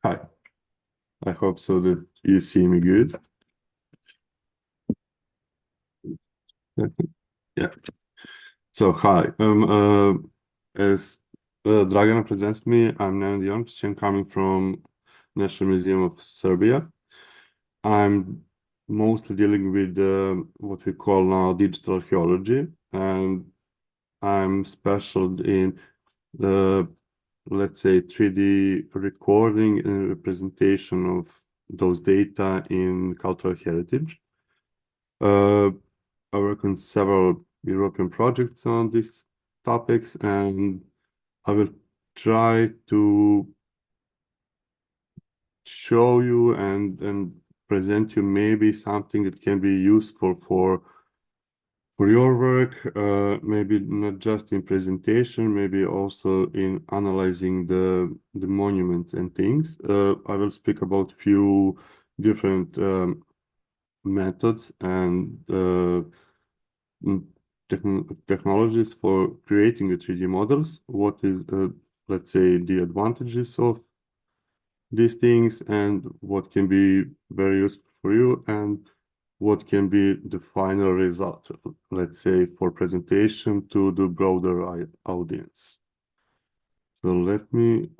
Hi, I hope so that you see me good. Yeah. So hi, as Dragana presents me, I'm Nenad Jončić. I'm coming from National Museum of Serbia. I'm mostly dealing with what we call now digital archaeology, and I'm special in the, let's say, 3D recording and representation of those data in cultural heritage. I work on several European projects on these topics, and I will try to show you and present you maybe something that can be useful for your work, maybe not just in presentation, maybe also in analyzing the monuments and things. I will speak about few different methods and technologies for creating the 3D models. What is, let's say, the advantages of these things, and what can be very useful for you, and what can be the final result, let's say, for presentation to the broader audience. So let me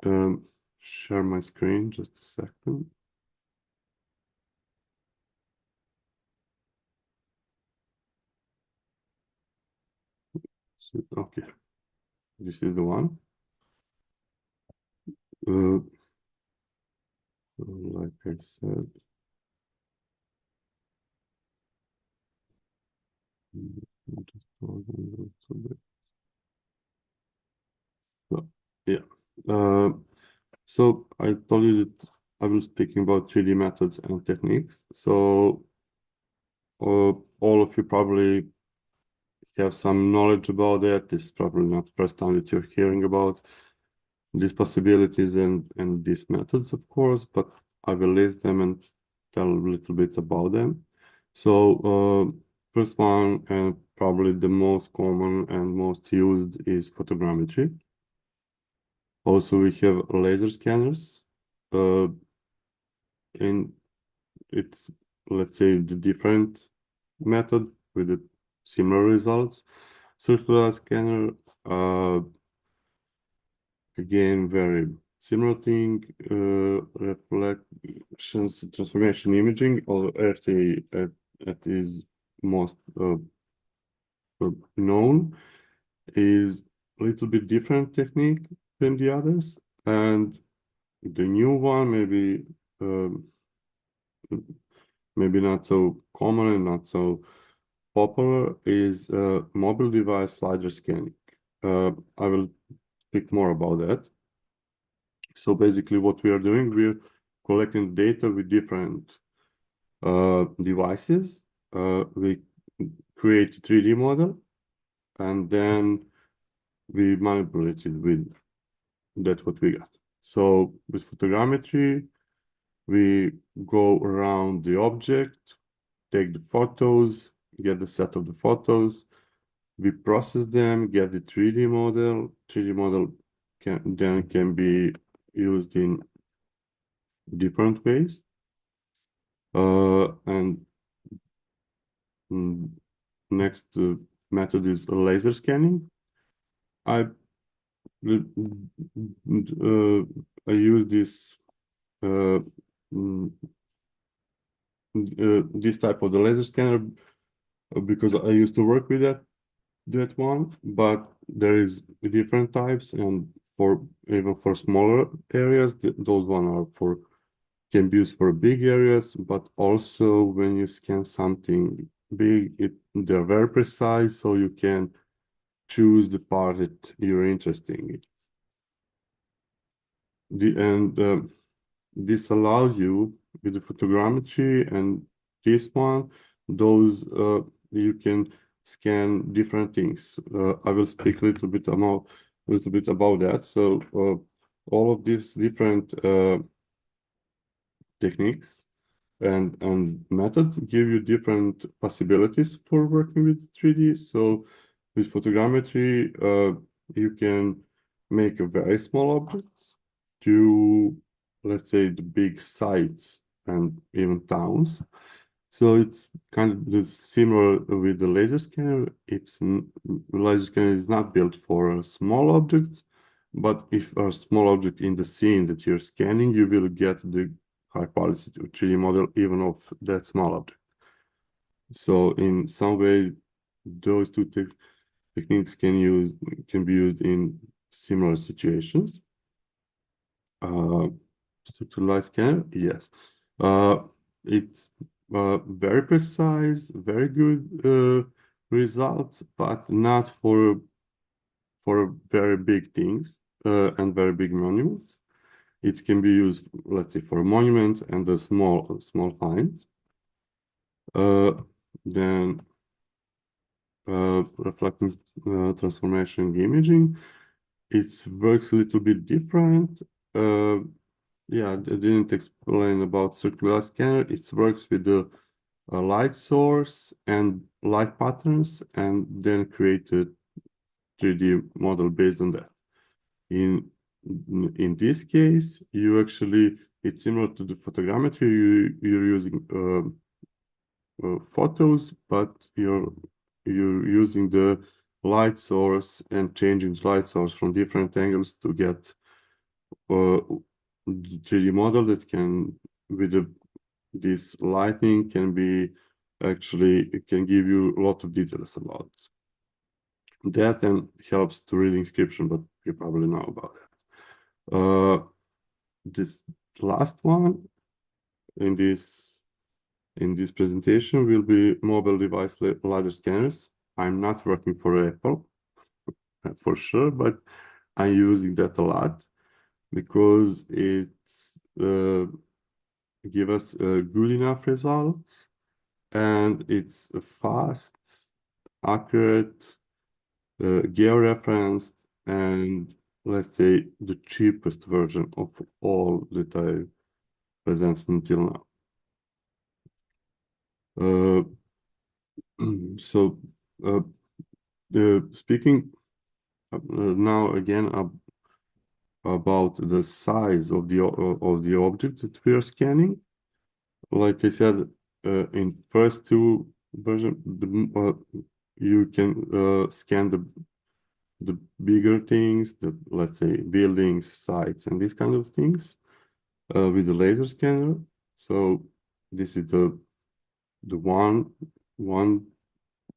share my screen just a second. So, okay, this is the one. Like I said, so, yeah. So I told you that I will speaking about 3D methods and techniques. So all of you probably have some knowledge about that. This is probably not the first time that you're hearing about these possibilities and these methods, of course, but I will list them and tell a little bit about them. So first one, and probably the most common and most used, is photogrammetry. Also, we have laser scanners, and it's, let's say, the different method with the similar results. Circular scanner, again, very similar thing. Reflections transformation imaging, or RT, that is most known, is a little bit different technique than the others, and the new one maybe not so common and not so popular is mobile device slider scanning. I will speak more about that. So basically what we are doing, we're collecting data with different devices. We create a 3D model, and then we manipulate it with that what we got. So with photogrammetry, we go around the object, take the photos, get the set of the photos, we process them, get the 3D model. 3D model can be used in different ways. And next method is laser scanning. I use this this type of the laser scanner because I used to work with that one, but there is different types, and for even for smaller areas, those one are for can be used for big areas, but also when you scan something big, they're very precise, so you can choose the part that you're interested in. This allows you with the photogrammetry and this one, those you can scan different things. I will speak a little bit about that. So all of these different techniques and methods give you different possibilities for working with 3D. So with photogrammetry, you can make a very small objects to, let's say, the big sites and even towns. So it's kind of similar with the laser scanner. The laser scanner is not built for small objects, but if a small object in the scene that you're scanning, you will get the high quality 3D model even of that small object. So in some way, those two techniques can be used in similar situations. To light scanner, yes. It's very precise, very good results, but not for very big things and very big monuments. It can be used, let's say, for monuments and the small finds. Then reflecting transformation imaging, it works a little bit different. Yeah, I didn't explain about circular scanner. It works with the light source and light patterns, and then create a 3D model based on that. In this case, you actually, it's similar to the photogrammetry. You're using photos, but you're using the light source and changing the light source from different angles to get the 3D model that can, with this lighting, can be actually, it can give you a lot of details about that and helps to read inscription, but you probably know about that. This last one in this presentation will be mobile device LiDAR scanners. I'm not working for Apple for sure, but I'm using that a lot because it's give us good enough results, and it's fast, accurate, georeferenced, and let's say the cheapest version of all that I presented until now. So speaking now again about the size of the object that we are scanning. Like I said, in first two versions, you can scan the bigger things, let's say buildings, sites, and these kind of things with the laser scanner. So this is the one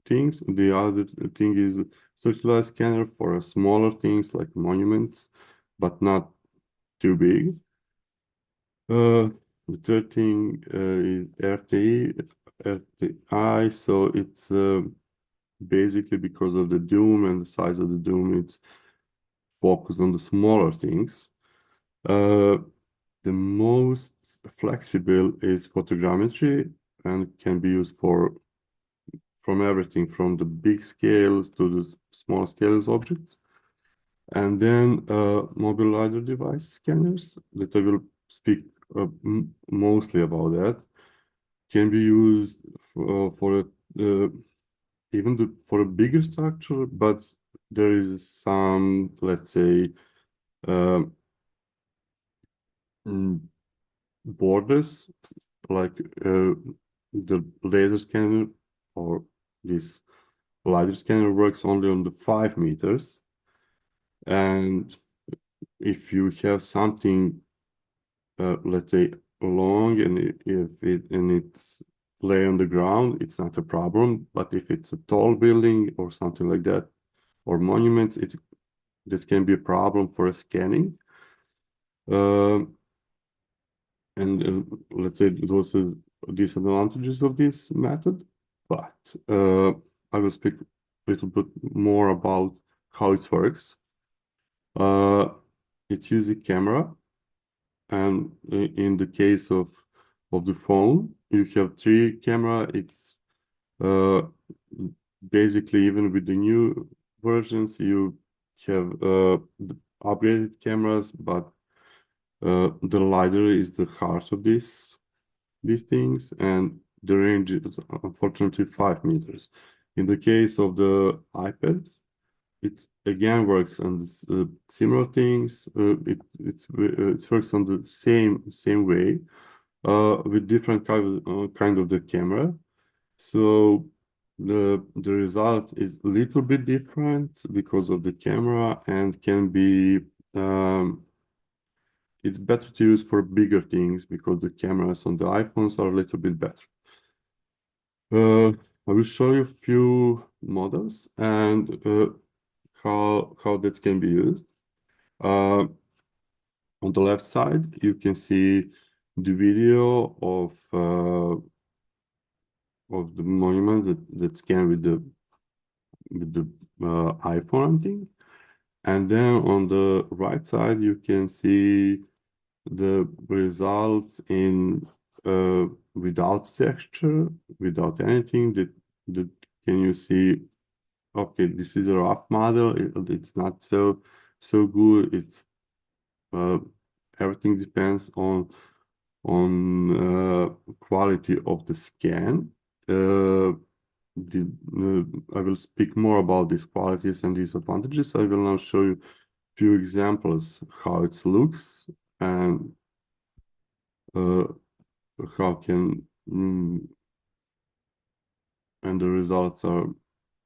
things. The other thing is circular scanner for smaller things like monuments, but not too big. The third thing is RTI. So it's basically because of the dome and the size of the dome, it's focused on the smaller things. The most flexible is photogrammetry and can be used from everything from the big scales to the small scales objects. And then mobile LiDAR device scanners that I will speak mostly about that can be used for even for a bigger structure, but there is some, let's say, borders, like the laser scanner or this LiDAR scanner works only on the 5 meters. And if you have something, let's say, long, and it's lay on the ground, it's not a problem. But if it's a tall building or something like that, or monuments, this can be a problem for scanning. And let's say those are disadvantages of this method. But I will speak a little bit more about how it works. It's using camera, and in the case of the phone, you have 3 camera. It's basically, even with the new versions, you have the upgraded cameras, but the LiDAR is the heart of these things, and the range is unfortunately 5 meters. In the case of the iPads, it again works on this, similar things. It works on the same way, with different kind of the camera. So the result is a little bit different because of the camera, and can be it's better to use for bigger things because the cameras on the iPhones are a little bit better. I will show you a few models and how that can be used. On the left side, you can see the video of the monument that scanned with the iPhone thing. And then on the right side, you can see the results in without texture, without anything. That can you see? Okay, this is a rough model. It's not so good. It's everything depends on quality of the scan. I will speak more about these qualities and disadvantages. I will now show you a few examples how it looks and how can and the results are,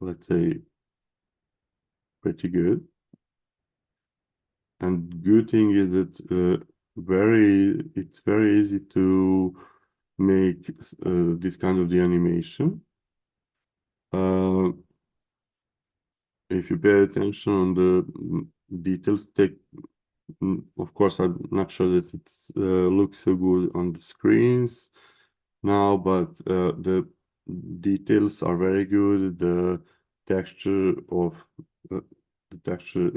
let's say, pretty good. And good thing is that it's very easy to make this kind of the animation. If you pay attention on the details, of course, I'm not sure that it looks so good on the screens now, but the details are very good. The texture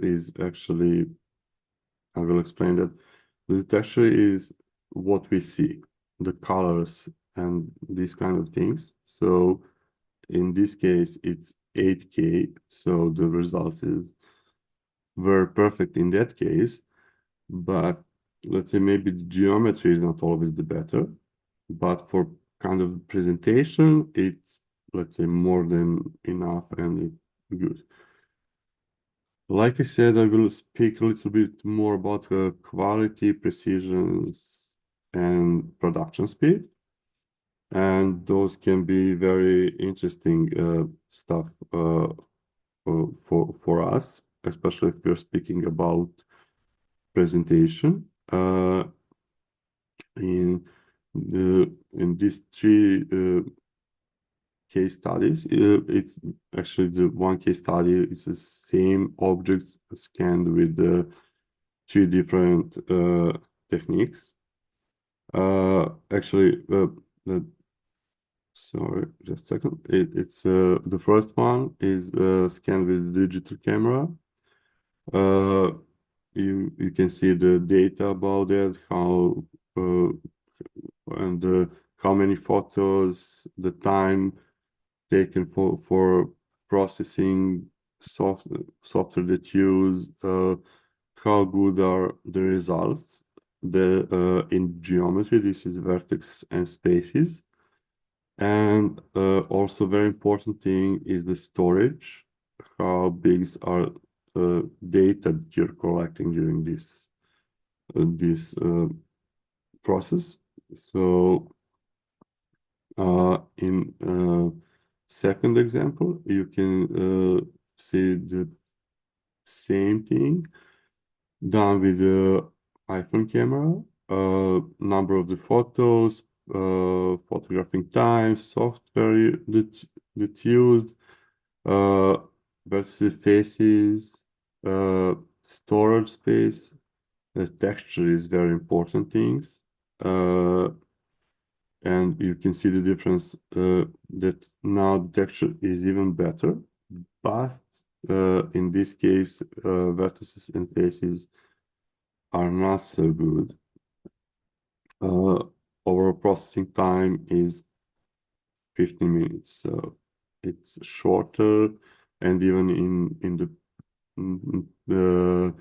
is actually, I will explain that. The texture is what we see, the colors and these kind of things. So in this case, it's 8K, so the results were perfect in that case. But let's say maybe the geometry is not always the better, but for kind of presentation, it's, let's say, more than enough and it's good. Like I said, I will speak a little bit more about quality, precision, and production speed. And those can be very interesting stuff for us, especially if we're speaking about presentation. In these three case studies, it's actually the one case study. It's the same objects scanned with the three different techniques. Actually, sorry, just a second. It's the first one is scanned with digital camera. You can see the data about it, how and how many photos, the time taken for processing, software that use, how good are the results. In geometry, this is vertex and spaces. And also very important thing is the storage, how big are the data that you're collecting during this process. So in second example, you can see the same thing done with the iPhone camera, number of the photos, photographing time, software that's used, versus faces, storage space. The texture is very important things. And you can see the difference that now the texture is even better, but in this case, vertices and faces are not so good. Overall processing time is 15 minutes, so it's shorter, and even in the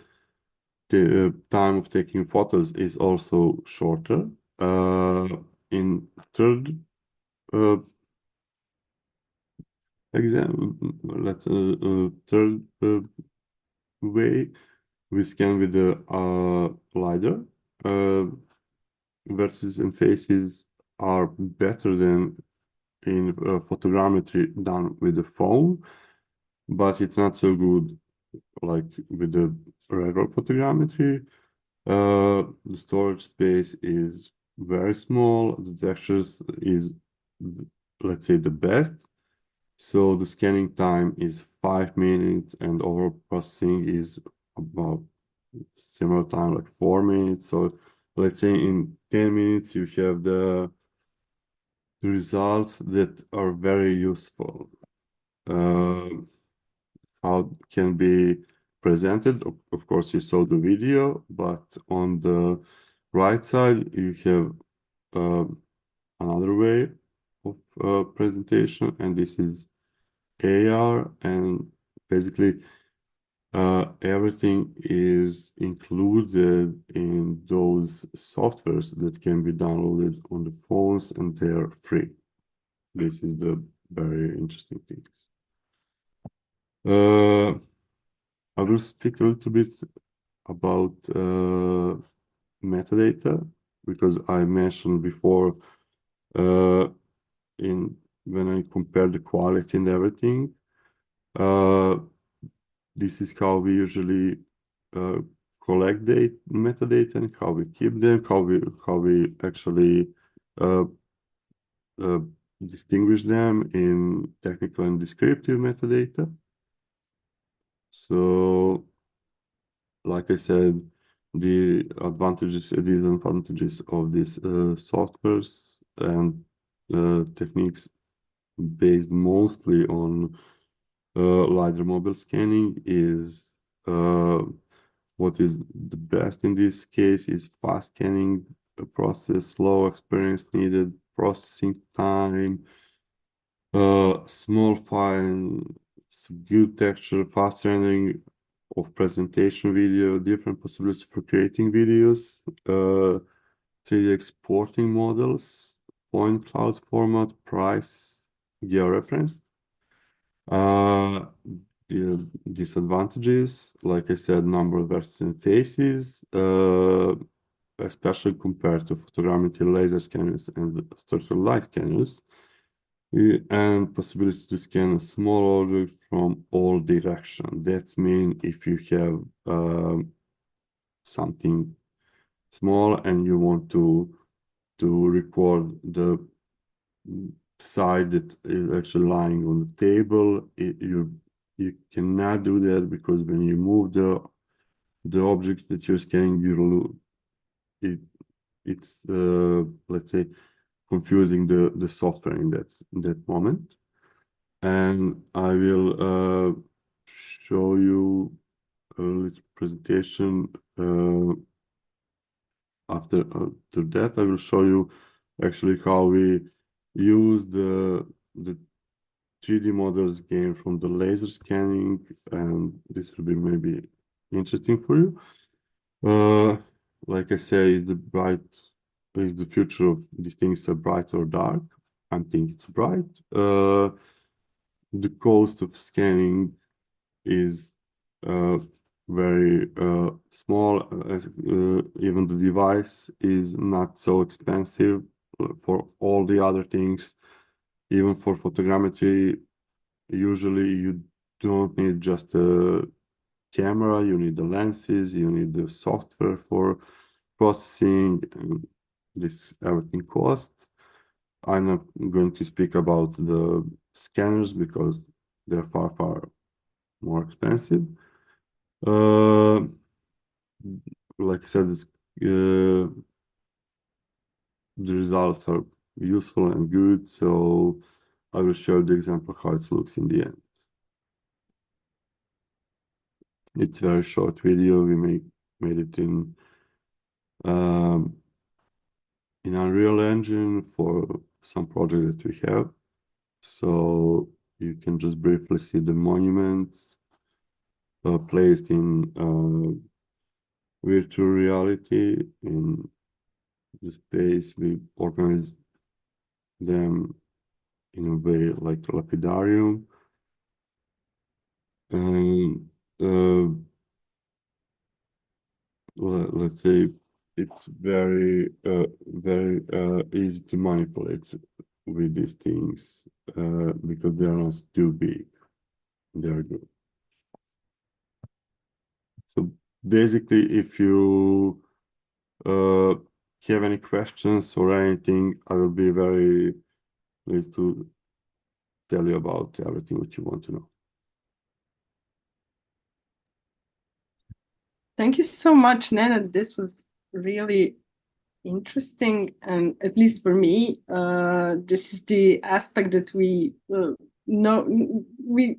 time of taking photos is also shorter. In third example, let's third way, we scan with the LiDAR. Vertices and faces are better than in photogrammetry done with the phone, but it's not so good like with the regular photogrammetry. The storage space is very small. The textures is, let's say, the best. So the scanning time is 5 minutes and overall processing is about similar time, like 4 minutes. So let's say in 10 minutes you have the results that are very useful. How can be presented? Of course, you saw the video, but on the right side you have another way of presentation, and this is AR, and basically everything is included in those softwares that can be downloaded on the phones, and they're free. This is the very interesting thing. I will speak a little bit about metadata, because I mentioned before when I compare the quality and everything, this is how we usually collect metadata and how we keep them, how we actually distinguish them in technical and descriptive metadata. So, like I said, the advantages and disadvantages of these softwares and techniques based mostly on LiDAR mobile scanning is what is the best in this case is fast scanning process, slow experience needed, processing time, small file, good texture, fast rendering of presentation video, different possibilities for creating videos, 3D exporting models, point cloud format, price, georeference. The disadvantages, like I said, number of vertices and faces, especially compared to photogrammetry laser scanners and structural light scanners, and possibility to scan a small object from all directions. That's mean if you have something small and you want to record the side that is actually lying on the table, you cannot do that, because when you move the object that you're scanning, it's let's say confusing the software in that moment. And I will show you a little presentation. After that, I will show you actually how we use the 3D models gained from the laser scanning, and this will be maybe interesting for you. Like I say, is the future of these things bright or dark? I think it's bright. The cost of scanning is very small. Even the device is not so expensive for all the other things. Even for photogrammetry, usually you don't need just a camera, you need the lenses, you need the software for processing, and this everything costs. I'm not going to speak about the scanners because they're far, far more expensive. Like I said, the results are useful and good, so I will show the example how it looks in the end. It's a very short video. We made it in Unreal Engine for some project that we have. So you can just briefly see the monuments placed in virtual reality in the space. We organize them in a way like a lapidarium. and let's say it's very easy to manipulate with these things because they are not too big. They are good. So basically, if you have any questions or anything, I will be very pleased to tell you about everything what you want to know. Thank you so much, Nenad. This was really interesting, and at least for me, this is the aspect that we know we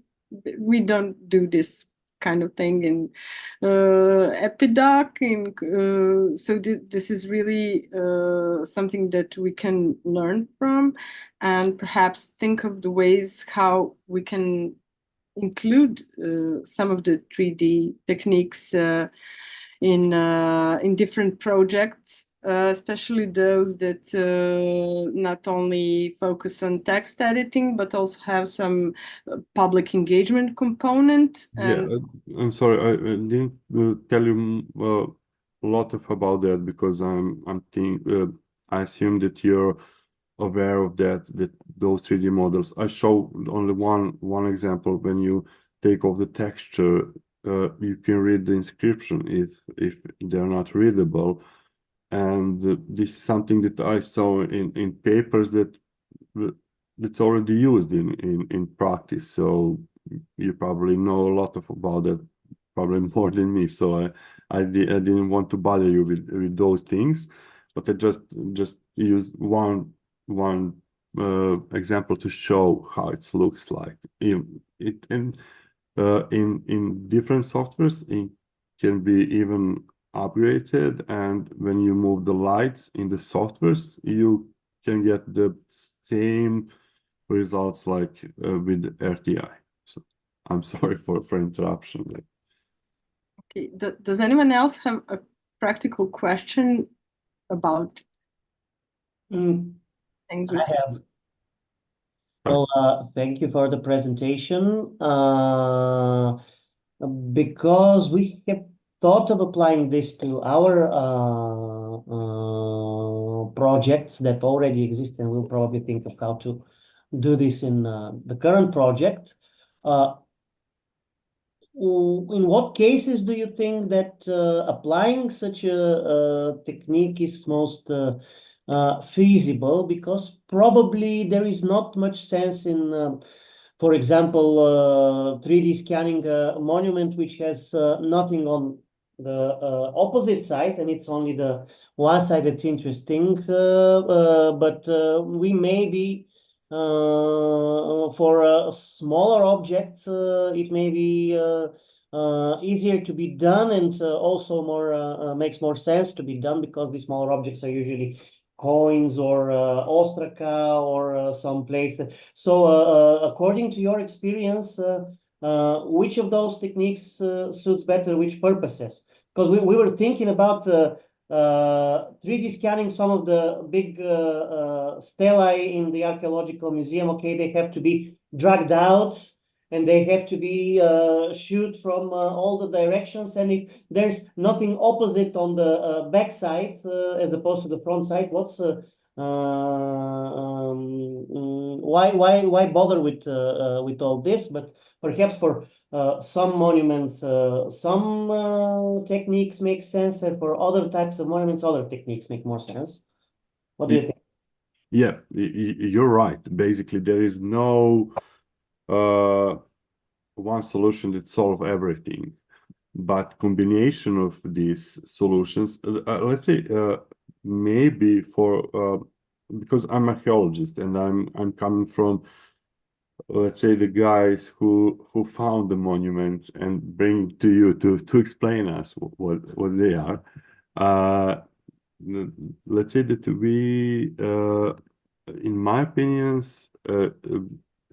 don't do this kind of thing in EpiDoc, so this is really something that we can learn from, and perhaps think of the ways how we can include some of the 3D techniques in different projects, especially those that not only focus on text editing, but also have some public engagement component. And yeah, I'm sorry, I didn't tell you a lot about that because I assume that you're aware of that those 3D models. I show only one example. When you take off the texture, you can read the inscription if they're not readable, and this is something that I saw in papers that's already used in practice. So you probably know a lot about that, probably more than me. So I didn't want to bother you with those things, but I just use one example to show how it looks like. In different softwares, it can be even upgraded, and when you move the lights in the softwares, you can get the same results like with RTI. So I'm sorry for interruption. okay, does anyone else have a practical question about things we I have. Well, thank you for the presentation. Because we have thought of applying this to our projects that already exist, and we'll probably think of how to do this in the current project. In what cases do you think that applying such a technique is most feasible? Because probably there is not much sense in, for example, 3D scanning a monument which has nothing on the opposite side, and it's only the one side that's interesting. But we may be for smaller objects, it may be easier to be done, and also more makes more sense to be done because these smaller objects are usually coins or ostraka or some place. So according to your experience, which of those techniques suits better which purposes? Because we were thinking about 3D scanning some of the big stelae in the archaeological museum. Okay, they have to be dragged out and they have to be shoot from all the directions. And if there's nothing opposite on the back side as opposed to the front side, what's why bother with all this? But perhaps for some monuments, some techniques make sense, and for other types of monuments, other techniques make more sense. What do you think? Yeah, you're right. Basically, there is no one solution that solves everything, but combination of these solutions, let's say maybe for because I'm archaeologist and I'm coming from, let's say, the guys who found the monuments and bring to you to explain us what they are. Let's say that we, in my opinions,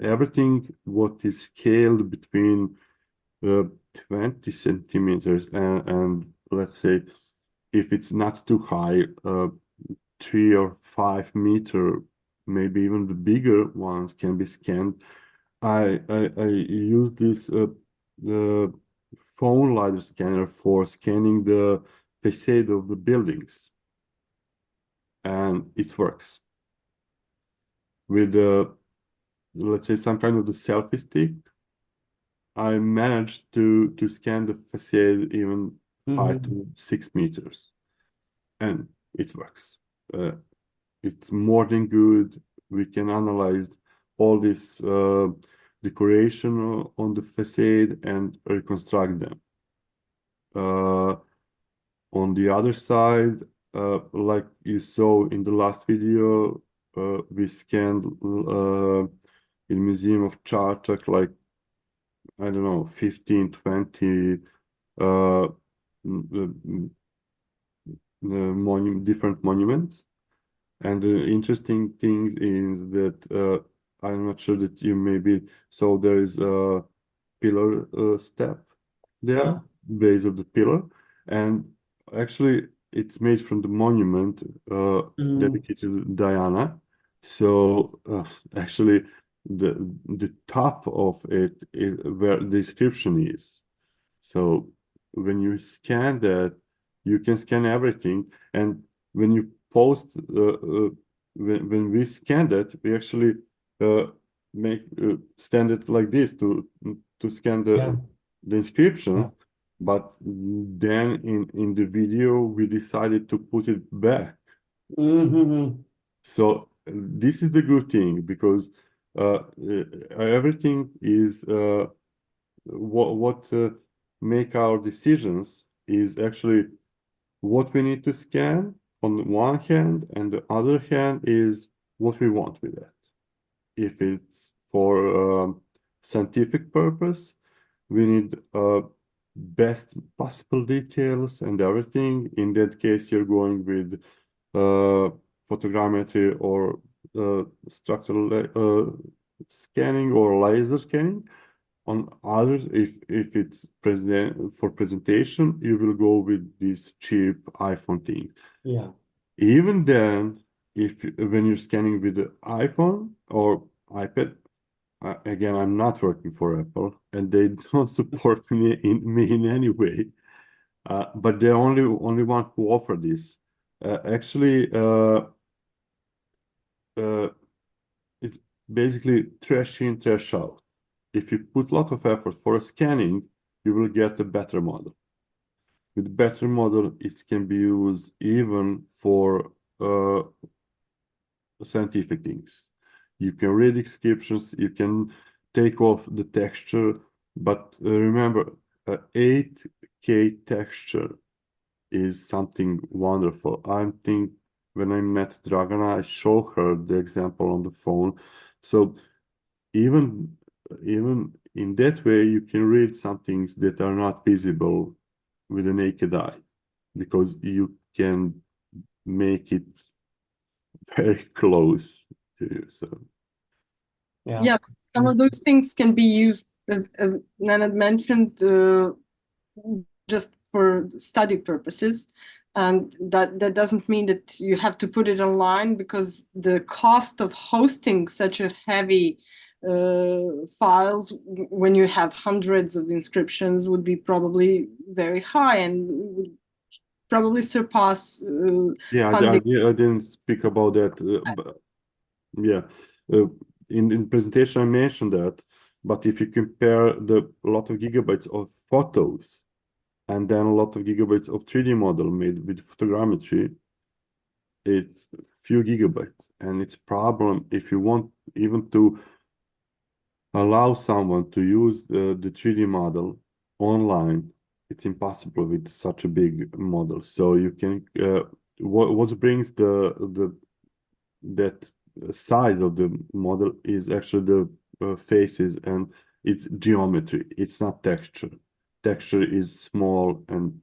everything what is scaled between 20 centimeters and let's say if it's not too high, 3 or 5 meter, maybe even the bigger ones can be scanned. I use this the phone LiDAR scanner for scanning the facade of the buildings, and it works. With let's say some kind of the selfie stick, I managed to scan the facade even 5 to 6 meters, and it works. It's more than good. We can analyze all this decoration on the facade and reconstruct them. On the other side, like you saw in the last video, we scanned in Museum of Čačak, like, I don't know, 15, 20 different monuments. And the interesting thing is that I'm not sure that you maybe saw there is a pillar step there, base of the pillar, and actually it's made from the monument dedicated to Diana. So actually the top of it is where the inscription is. So when you scan that, you can scan everything, and when you post when we scan that, we actually stand it like this to scan the inscription. But then in the video we decided to put it back. So this is the good thing, because everything is what make our decisions is actually what we need to scan on one hand, and the other hand is what we want with that. If it's for scientific purpose, we need best possible details and everything. In that case, you're going with photogrammetry or structural scanning or laser scanning. On others, if it's for presentation, you will go with this cheap iPhone thing. Yeah. Even then, when you're scanning with the iPhone or iPad, again, I'm not working for Apple, and they don't support me in any way. But they're only one who offer this. Actually, it's basically trash in, trash out. If you put a lot of effort for scanning, you will get a better model. With better model, it can be used even for scientific things. You can read inscriptions, you can take off the texture, but remember, 8K texture is something wonderful. I think when I met Dragana, I showed her the example on the phone. So even in that way, you can read some things that are not visible with a naked eye, because you can make it very close to you. So yes, some of those things can be used, as Nenad mentioned, just for study purposes. And that doesn't mean that you have to put it online, because the cost of hosting such a heavy files when you have hundreds of inscriptions would be probably very high, and would probably surpass funding. I didn't speak about that. But yeah, in presentation I mentioned that. But if you compare a lot of gigabytes of photos and then a lot of gigabytes of 3D model made with photogrammetry, it's few gigabytes, and it's problem if you want even to allow someone to use the 3D model online. It's impossible with such a big model. So you can what brings that size of the model is actually the faces, and it's geometry. It's not texture. Texture is small, and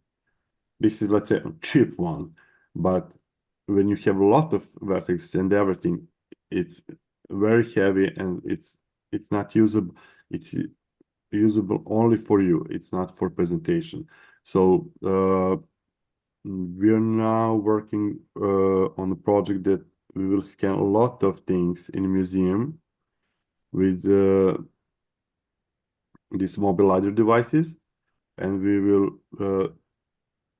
this is, let's say, a cheap one. But when you have a lot of vertices and everything, it's very heavy, and it's not usable. It's usable only for you. It's not for presentation. So we are now working on a project that we will scan a lot of things in a museum with these mobile LiDAR devices, and we will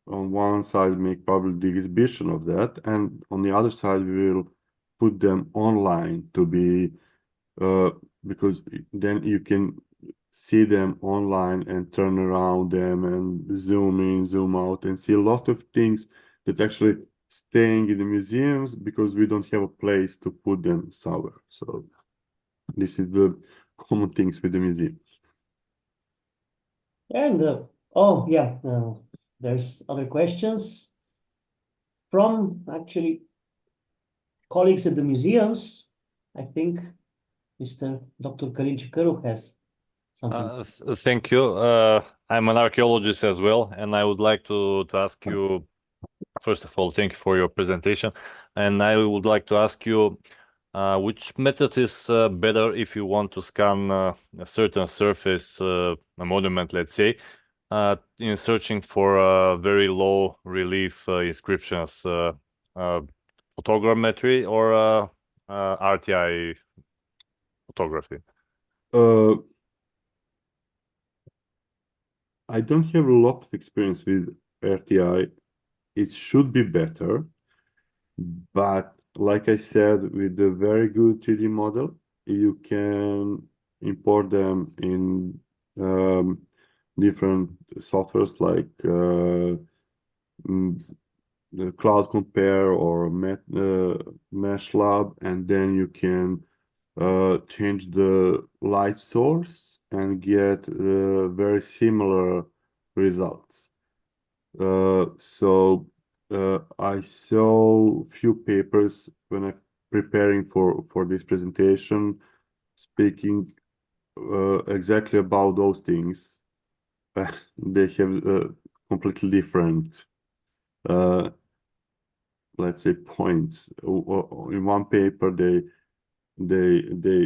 on one side make probably the exhibition of that, and on the other side we will put them online to be because then you can see them online and turn around them and zoom in, zoom out, and see a lot of things that actually staying in the museums because we don't have a place to put them somewhere. So this is the common things with the museums. And oh yeah, there's other questions from actually colleagues at the museums. I think Mr. Dr. Kalinchikaru has something. Thank you. I'm an archaeologist as well, and I would like to ask you, first of all, thank you for your presentation. And I would like to ask you, which method is better if you want to scan a certain surface, a monument, let's say, in searching for very low relief inscriptions, photogrammetry or RTI photography? I don't have a lot of experience with RTI. It should be better, but like I said, with a very good 3D model, you can import them in different softwares like the Cloud Compare or Mesh Lab, and then you can change the light source and get very similar results. So I saw few papers when I preparing for this presentation, speaking exactly about those things. They have completely different, let's say, points. In one paper, they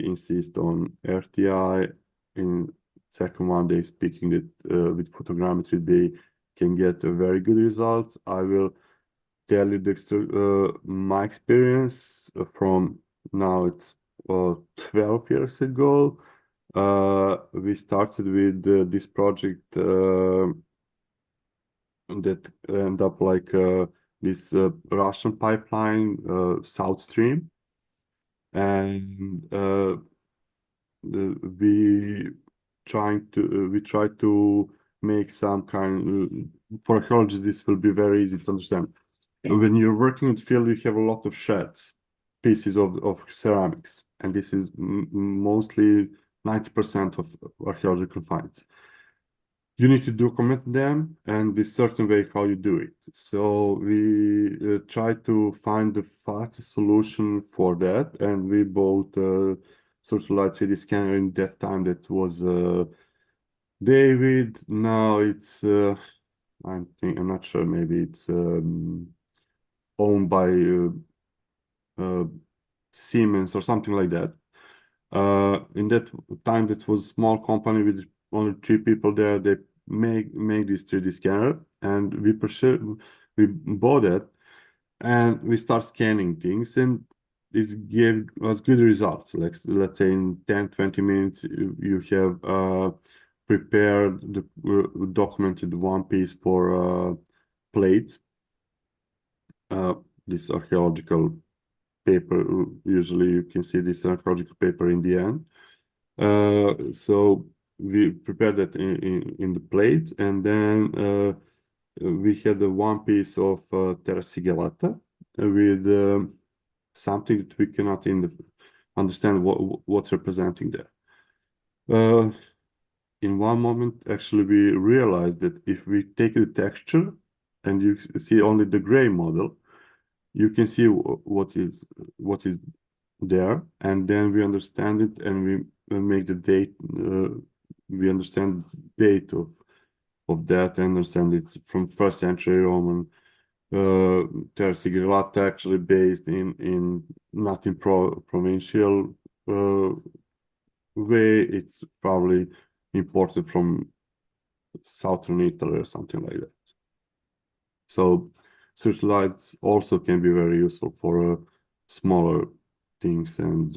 insist on RTI. In second one, they speaking that with photogrammetry they can get a very good results. I will tell you my experience from now. It's 12 years ago. We started with this project that ended up like this Russian pipeline, South Stream, and we try to make some kind for archaeologists. This will be very easy to understand. When you're working in the field, you have a lot of shards, pieces of ceramics, and this is mostly 90% of archaeological finds. You need to document them, and this certain way how you do it. So we try to find the fastest solution for that, and we bought a Searchlight 3D scanner. In that time, that was David. Now it's I'm not sure. Maybe it's owned by Siemens or something like that. In that time, that was a small company with only 3 people there. They make this 3D scanner, and we bought it, and we start scanning things, and it gave us good results. Like, let's say in 10-20 minutes you have prepared the documented one piece for plates. This archaeological paper, usually you can see this archaeological paper in the end. So we prepared that in the plate, and then we had one piece of terra sigillata with something that we cannot understand what's representing there. In one moment, actually, we realized that if we take the texture and you see only the gray model, you can see what is there, and then we understand it, and we make the date. We understand the date of that, and understand it's from 1st century Roman. Terra sigillata actually based in not in provincial way. It's probably imported from southern Italy or something like that. So searchlights also can be very useful for smaller things and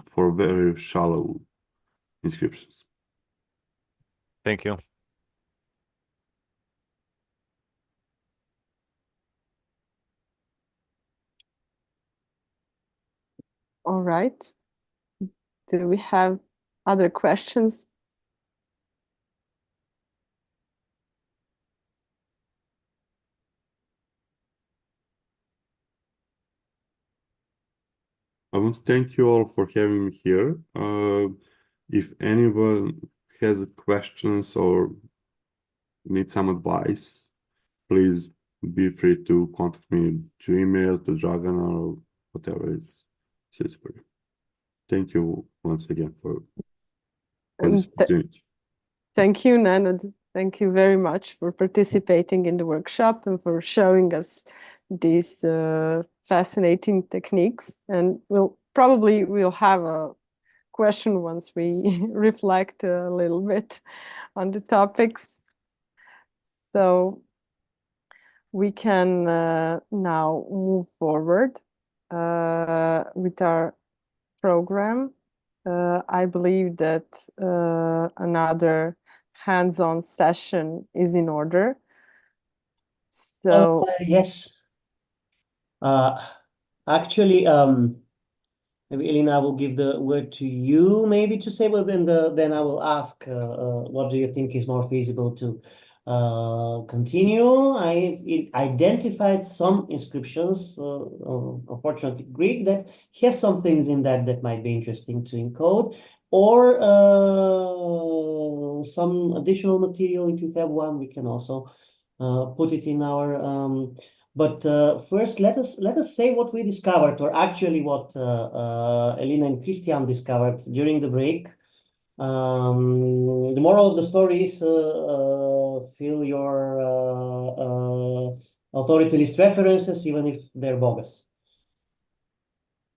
for very shallow inscriptions. Thank you. All right. Do we have other questions? I want to thank you all for having me here. If anyone has questions or needs some advice, please be free to contact me through email, to Dragan, or whatever is suits for you. Thank you once again for this opportunity. Thank you, Nenad. Thank you very much for participating in the workshop and for showing us these fascinating techniques. And we'll have a question once we reflect a little bit on the topics. So we can now move forward with our program. I believe that another hands-on session is in order. So yes. Actually, maybe Elina, I will give the word to you, maybe to say, but then I will ask, what do you think is more feasible to continue? I identified some inscriptions, unfortunately Greek, that have some things in that might be interesting to encode, or some additional material. If you have one, we can also put it in our. But first, let us say what we discovered, or actually what Elina and Kristiyan discovered during the break. The moral of the story is fill your authority list references, even if they're bogus.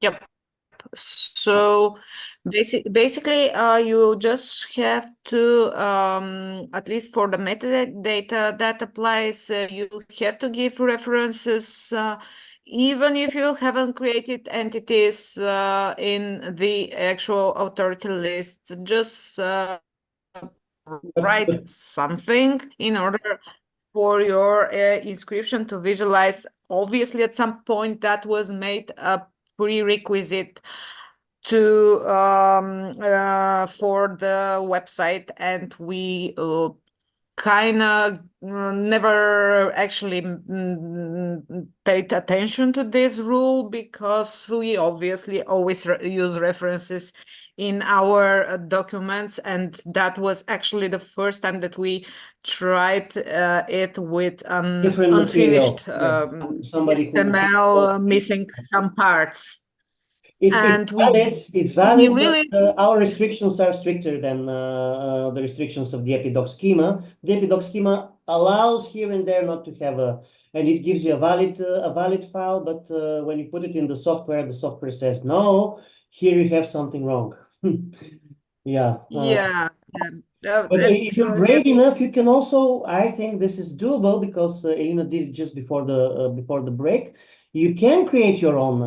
Yep. So basically, you just have to, at least for the metadata that applies, you have to give references, even if you haven't created entities in the actual authority list. Just write something in order for your inscription to visualize. Obviously, at some point that was made a prerequisite to for the website, and we kind of never actually paid attention to this rule, because we obviously always use references in our documents, and that was actually the first time that we tried it with Different unfinished material. Somebody XML missing some parts. It's valid, really, but our restrictions are stricter than the restrictions of the EpiDoc schema. The EpiDoc schema allows here and there not to have and it gives you a valid file, but when you put it in the software says no. Here you have something wrong. Yeah. But if you're brave enough, you can also. I think this is doable, because Elina did it just before the break. You can create your own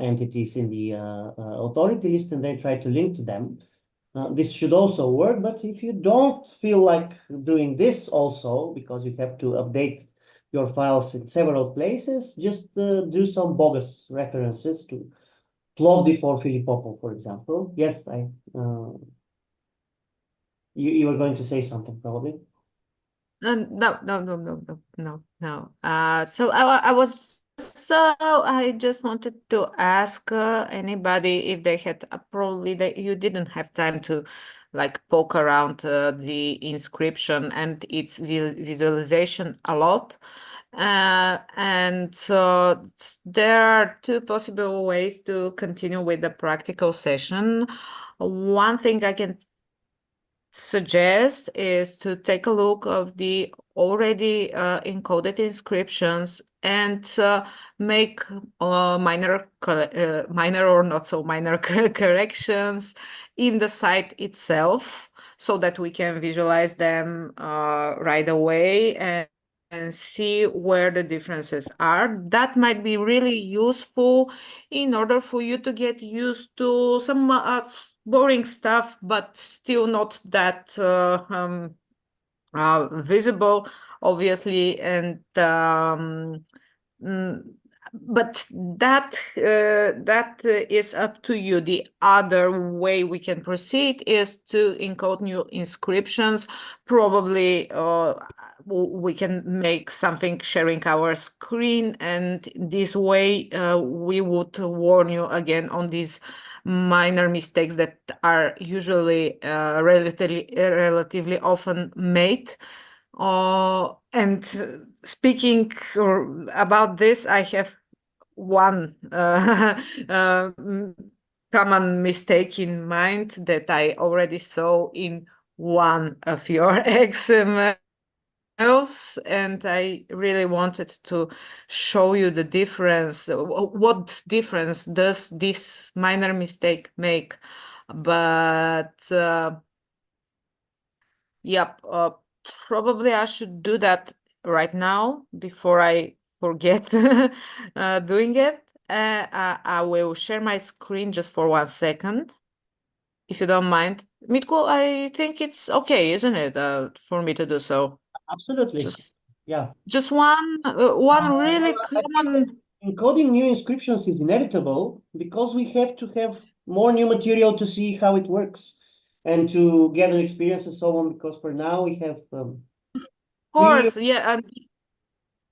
entities in the authority list and then try to link to them. This should also work, but if you don't feel like doing this also, because you have to update your files in several places, just do some bogus references to Plovdiv for Filipopov, for example. Yes, you were going to say something, probably. No. I just wanted to ask anybody if they had probably you didn't have time to like poke around the inscription and its visualization a lot. And so there are two possible ways to continue with the practical session. One thing I can suggest is to take a look of the already encoded inscriptions and make minor or not so minor corrections in the site itself, so that we can visualize them right away and see where the differences are. That might be really useful in order for you to get used to some boring stuff, but still not that visible, obviously, and but that is up to you. The other way we can proceed is to encode new inscriptions. Probably we can make something sharing our screen, and this way we would warn you again on these minor mistakes that are usually relatively often made. And speaking about this, I have one common mistake in mind that I already saw in one of your XMLs, and I really wanted to show you the difference. What difference does this minor mistake make? But yep, probably I should do that right now before I forget doing it. I will share my screen just for 1 second, if you don't mind. Mitko, I think it's okay, isn't it, for me to do so? Absolutely. Just Yeah. just one really common. Encoding new inscriptions is inevitable because we have to have more new material to see how it works and to gather experience and so on. Because for now we have. Of course, yeah. And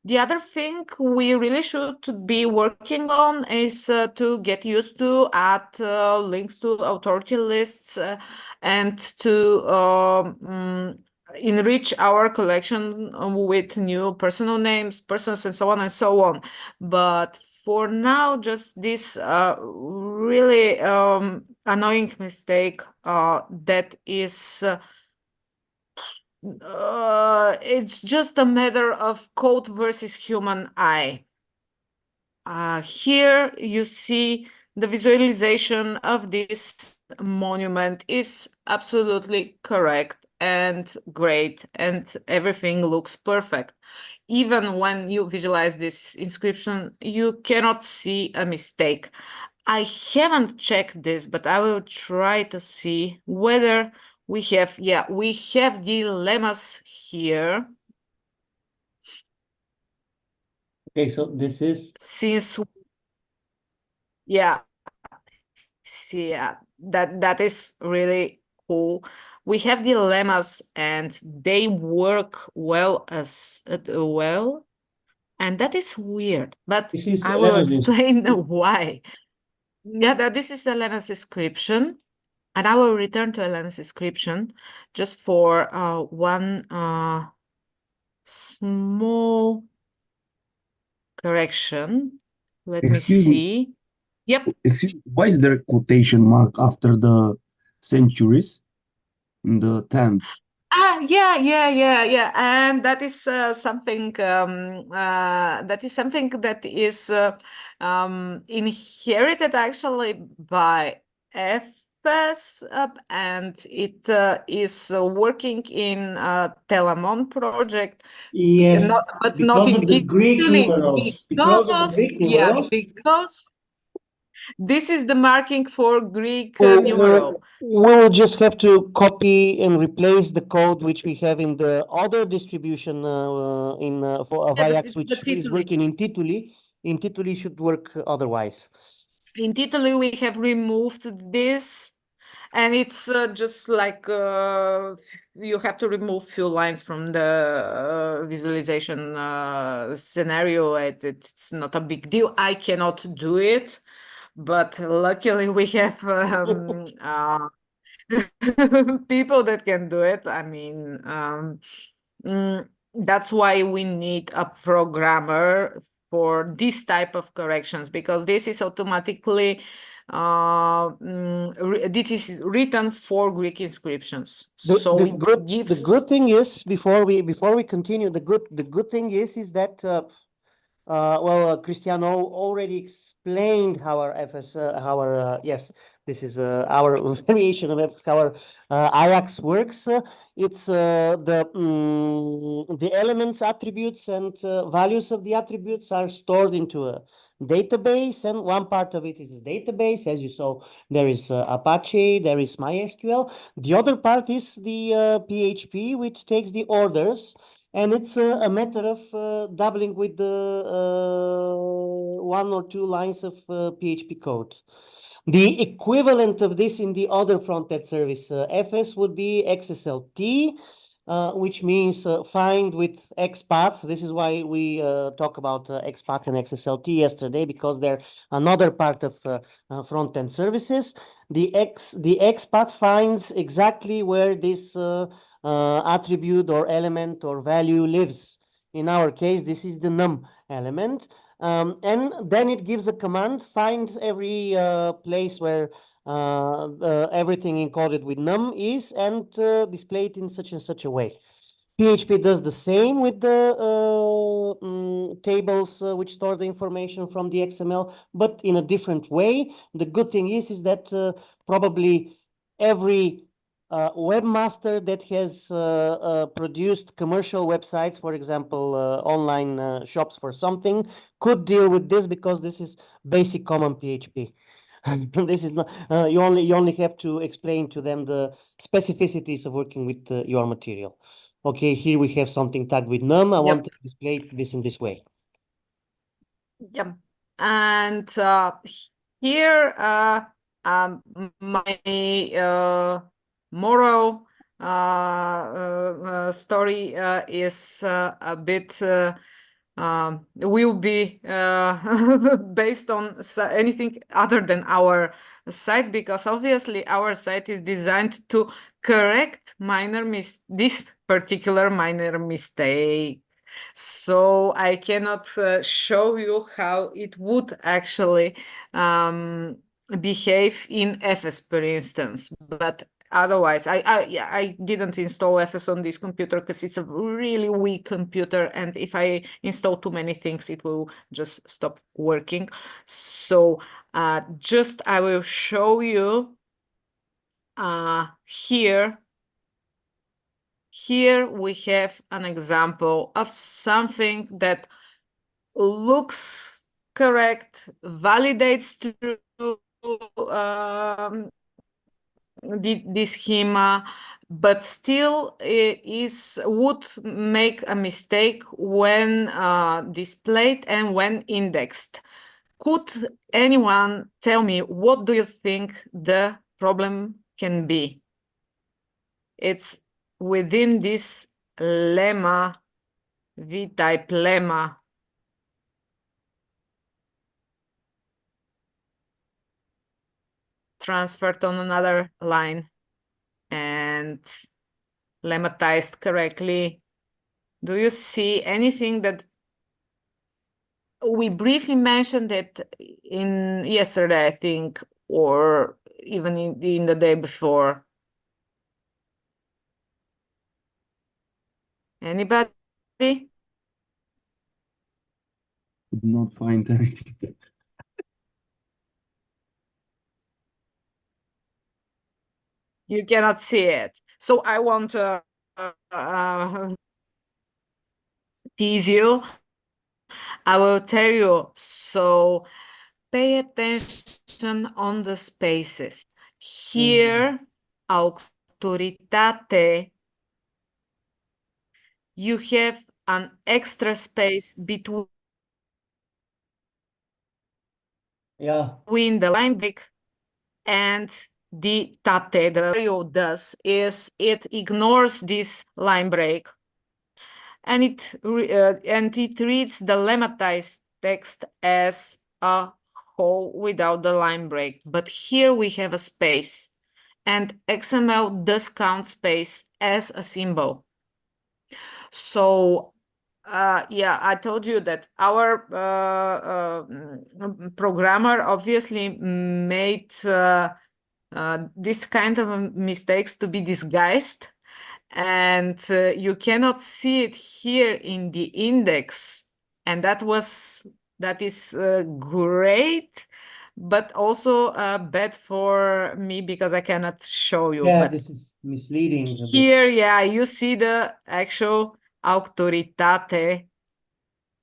the other thing we really should be working on is to get used to add links to authority lists and to enrich our collection with new personal names, persons, and so on and so on. But for now, just this really annoying mistake that is it's just a matter of code versus human eye. Here you see the visualization of this monument is absolutely correct and great, and everything looks perfect. Even when you visualize this inscription, you cannot see a mistake. I haven't checked this, but I will try to see whether we have the lemmas here. Okay, so this is. Since, yeah, see, that is really cool. We have the lemmas and they work well as well. And that is weird, but I will explain why. Yeah, this is Elena's inscription. And I will return to Elena's inscription just for one small correction. Let me see. Yep. Excuse me, why is there a quotation mark after the centuries in the 10th? Yeah. And that is something that is inherited actually by FS, and it is working in Telamon project. Yes, but not in the Greek numerals. Because this is the marking for Greek numeral. We'll just have to copy and replace the code which we have in the other distribution of AIAX, which is working in Tituli. In Tituli should work otherwise. In Tituli, we have removed this, and it's just like you have to remove few lines from the visualization scenario. It's not a big deal. I cannot do it, but luckily we have people that can do it. I mean, that's why we need a programmer for this type of corrections, because this is automatically this is written for Greek inscriptions. The good thing is, before we continue, the good thing is that Kristiyan already explained how our FS this is our variation of FS, how our AIAX works. It's the elements, attributes, and values of the attributes are stored into a database, and one part of it is a database. As you saw, there is Apache, there is MySQL. The other part is the PHP, which takes the orders, and it's a matter of doubling with the 1 or 2 lines of PHP code. The equivalent of this in the other front-end service, FS, would be XSLT, which means find with XPath. This is why we talk about XPath and XSLT yesterday, because they're another part of front-end services. The XPath finds exactly where this attribute or element or value lives. In our case, this is the num element. And then it gives a command, find every place where everything encoded with num is, and display it in such and such a way. PHP does the same with the tables which store the information from the XML, but in a different way. The good thing is that probably every webmaster that has produced commercial websites, for example, online shops for something, could deal with this, because this is basic common PHP. This is not you only have to explain to them the specificities of working with your material. Okay, here we have something tagged with num. I want to display this in this way. Yep. And here my moral story is a bit will be based on anything other than our site, because obviously our site is designed to correct this particular minor mistake. So I cannot show you how it would actually behave in FS, for instance, but otherwise, I didn't install FS on this computer because it's a really weak computer, and if I install too many things, it will just stop working. So just I will show you here. Here we have an example of something that looks correct, validates through the schema, but still would make a mistake when displayed and when indexed. Could anyone tell me what do you think the problem can be? It's within this lemma, V-type lemma. Transferred on another line and lemmatized correctly. Do you see anything that we briefly mentioned it in yesterday, I think, or even in the day before? Anybody? Could not find anything. You cannot see it. So I want to tease you. I will tell you. So pay attention on the spaces. Here, autoritate, you have an extra space between the line break and the tate. The value does is it ignores this line break, and it reads the lemmatized text as a whole without the line break. But here we have a space, and XML does count space as a symbol. So yeah, I told you that our programmer obviously made this kind of mistakes to be disguised, and you cannot see it here in the index, and that is great, but also bad for me because I cannot show you. Yeah, but this is misleading. here, yeah, you see the actual autoritate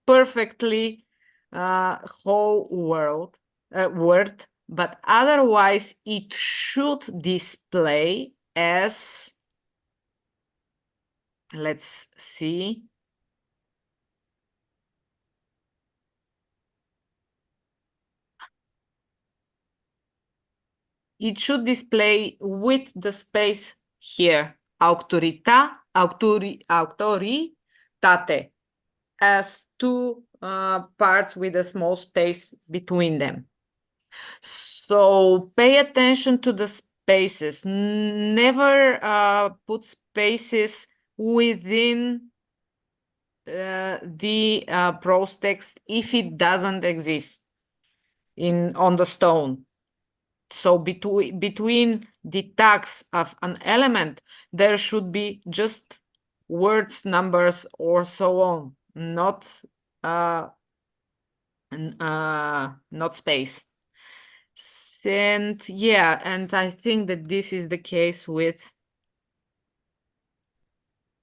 perfectly whole word, but otherwise it should display as, let's see. It should display with the space here, autoritate, as two parts with a small space between them. So pay attention to the spaces. Never put spaces within the prose text if it doesn't exist on the stone. So between the tags of an element, there should be just words, numbers, or so on, not space. And yeah, and I think that this is the case with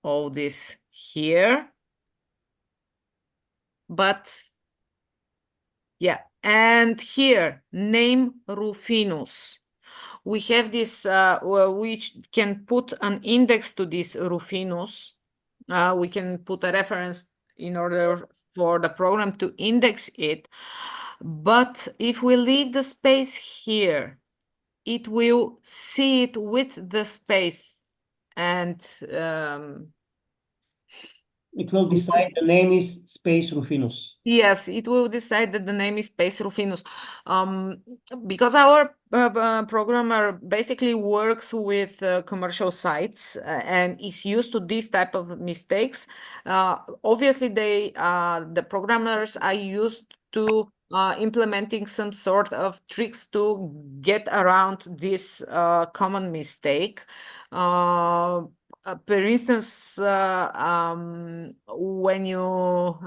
all this here. But yeah, and here, name Rufinus. We have this, we can put an index to this Rufinus. We can put a reference in order for the program to index it. But if we leave the space here, it will see it with the space. And it will decide the name is space Rufinus. yes, it will decide that the name is space Rufinus. Because our programmer basically works with commercial sites and is used to this type of mistakes. Obviously, the programmers are used to implementing some sort of tricks to get around this common mistake. For instance, when you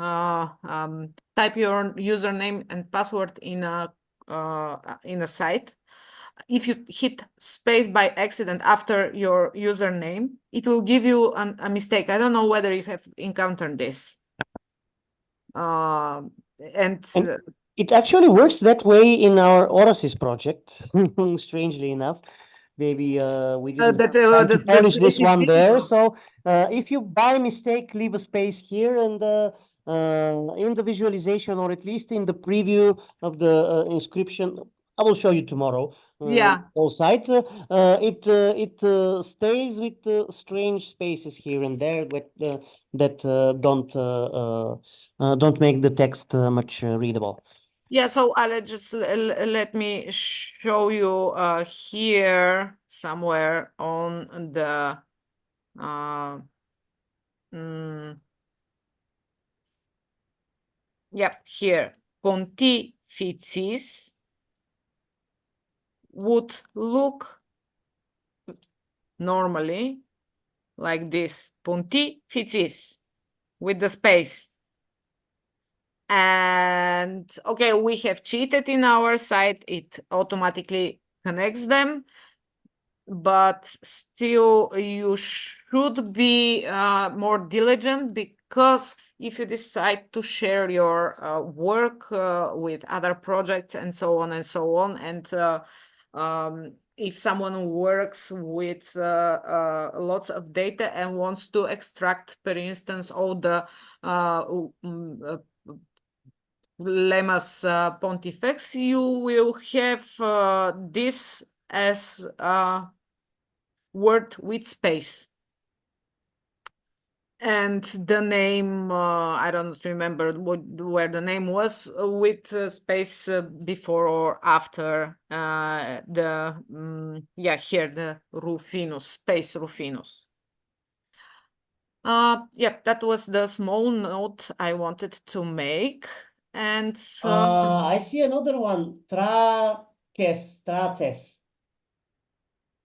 type your username and password in a site, if you hit space by accident after your username, it will give you a mistake. I don't know whether you have encountered this. And it actually works that way in our Orasys project, strangely enough. Maybe we didn't polish this one there. So if you by mistake leave a space here and in the visualization, or at least in the preview of the inscription, I will show you tomorrow. Whole site. It stays with strange spaces here and there that don't make the text much readable. Yeah, so I'll just let me show you here somewhere on the yep, here Pontificis would look normally like this, Pontificis with the space. And okay, we have cheated in our site. It automatically connects them, but still you should be more diligent, because if you decide to share your work with other projects and so on and so on, and if someone works with lots of data and wants to extract, for instance, all the lemmas pontifex, you will have this as a word with space. And the name, I don't remember where the name was, with space before or after here, the Rufinus, space Rufinus. Yeah, that was the small note I wanted to make. And I see another one, traces.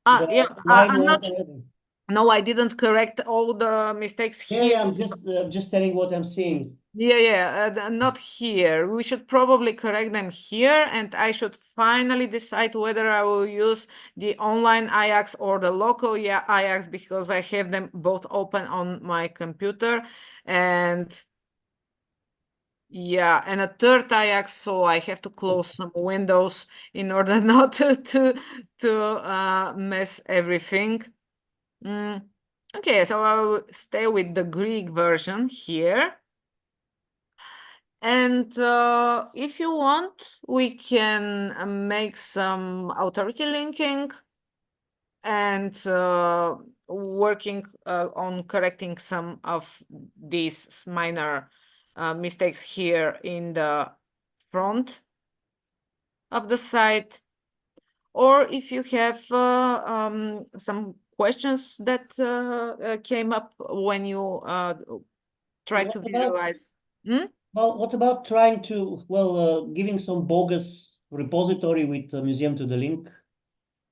Yeah, I'm not. No, I didn't correct all the mistakes here. Yeah, I'm just telling what I'm seeing. Yeah, not here. We should probably correct them here, and I should finally decide whether I will use the online AIAX or the local AIAX, because I have them both open on my computer. And Yeah, and a third AIAX, so I have to close some windows in order not to mess everything. Okay, so I will stay with the Greek version here. And if you want, we can make some authority linking and working on correcting some of these minor mistakes here in the front of the site. Or if you have some questions that came up when you try to visualize. Well, what about trying to, giving some bogus repository with museum to the link?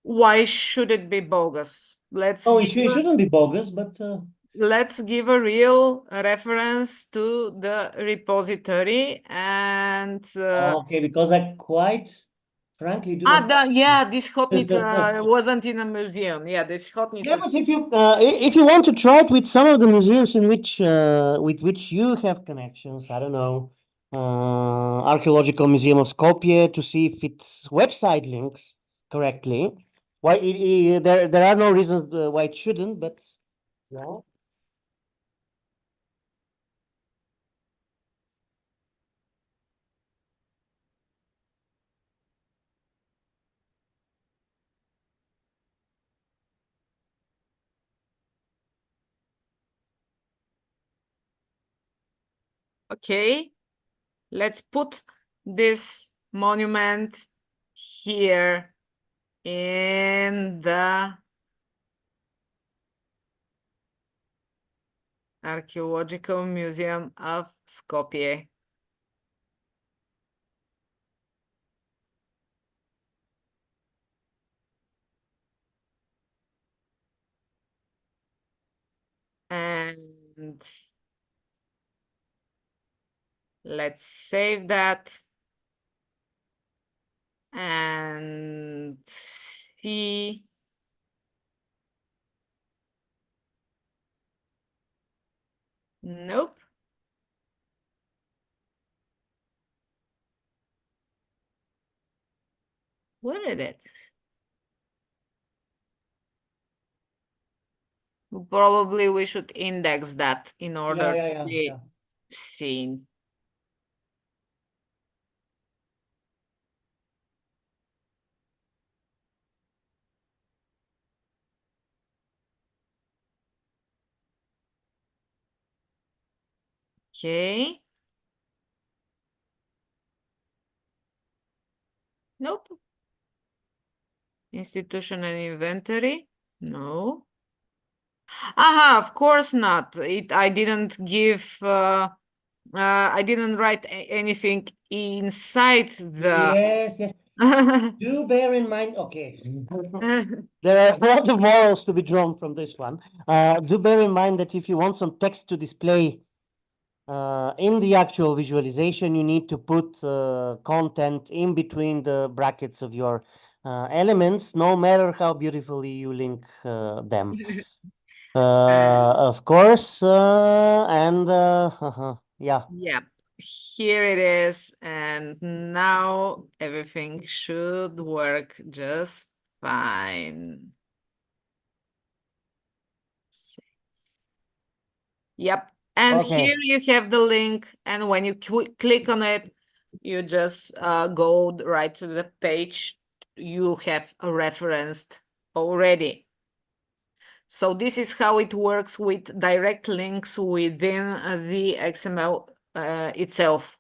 Why should it be bogus? Oh, it shouldn't be bogus, but let's give a real reference to the repository and okay, because I quite frankly do. This hotnit wasn't in a museum. Yeah, this hotnit. Yeah, but if you want to try it with some of the museums in which with which you have connections, I don't know, Archaeological Museum of Skopje, to see if its website links correctly. Why there are no reasons why it shouldn't, but yeah. Okay, let's put this monument here in the Archaeological Museum of Skopje. And let's save that and see. Nope. Where did it? Probably we should index that in order to be seen. Okay. Nope. Institution and inventory. No. Aha, of course not. I didn't give I didn't write anything inside the Yes. Do bear in mind, okay. There are a lot of morals to be drawn from this one. Do bear in mind that if you want some text to display in the actual visualization, you need to put content in between the brackets of your elements, no matter how beautifully you link them. Of course, and yeah. Yep, here it is, and now everything should work just fine. Yep, and here you have the link, and when you click on it, you just go right to the page you have referenced already. So this is how it works with direct links within the XML itself.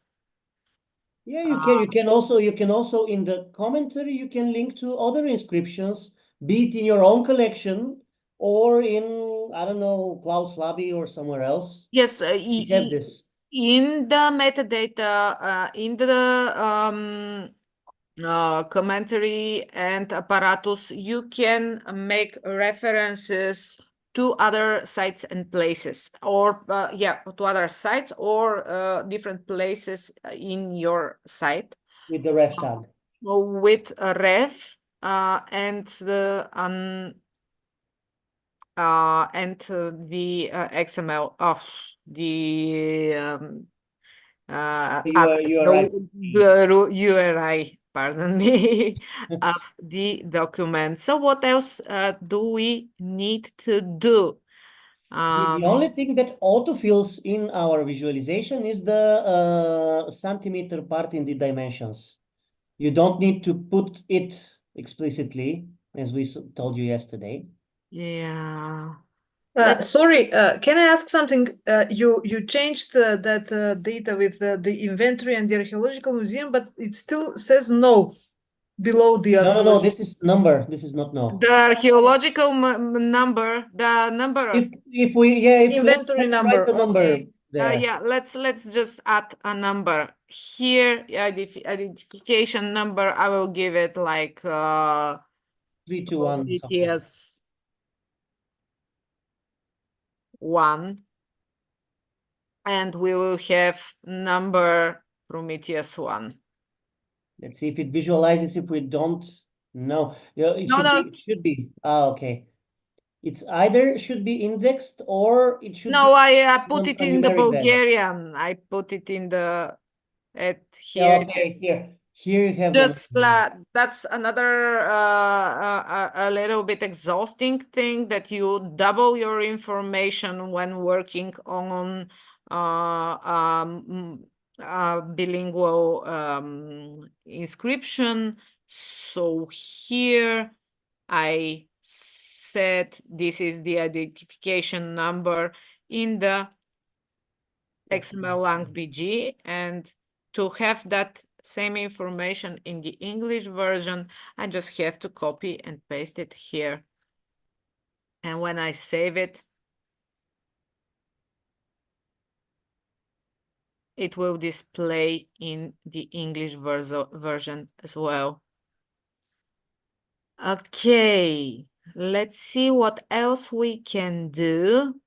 Yeah, you can also in the commentary you can link to other inscriptions, be it in your own collection or in, I don't know, Klaus Labi or somewhere else. Yes, You have this. in the metadata, in the commentary and apparatus, you can make references to other sites and places, or to other sites or different places in your site With the ref tag. with a ref and the XML of the URI. Pardon me, of the document. So what else do we need to do? The only thing that autofills in our visualization is the centimeter part in the dimensions. You don't need to put it explicitly, as we told you yesterday. Yeah. Sorry, can I ask something? You changed that data with the inventory and the archaeological museum, but it still says no below the No, this is number. This is not no. The archaeological number, the number. If we, yeah, if Inventory let's number, write the number okay. there. Yeah, let's just add a number here. Identification number. I will give it like 321. ETS 1, and we will have number from ETS 1. Let's see if it visualizes. If we don't, no, yeah, it should be. Okay. It's either should be indexed or it should. No, be I put it in the Bulgarian. I put it in the here. Yeah, okay, here you have just that's another a little bit exhausting thing, that you double your information when working on bilingual inscription. So here I said this is the identification number in the XML lang BG, and to have that same information in the English version, I just have to copy and paste it here. And when I save it, it will display in the English version as well. Okay, let's see what else we can do.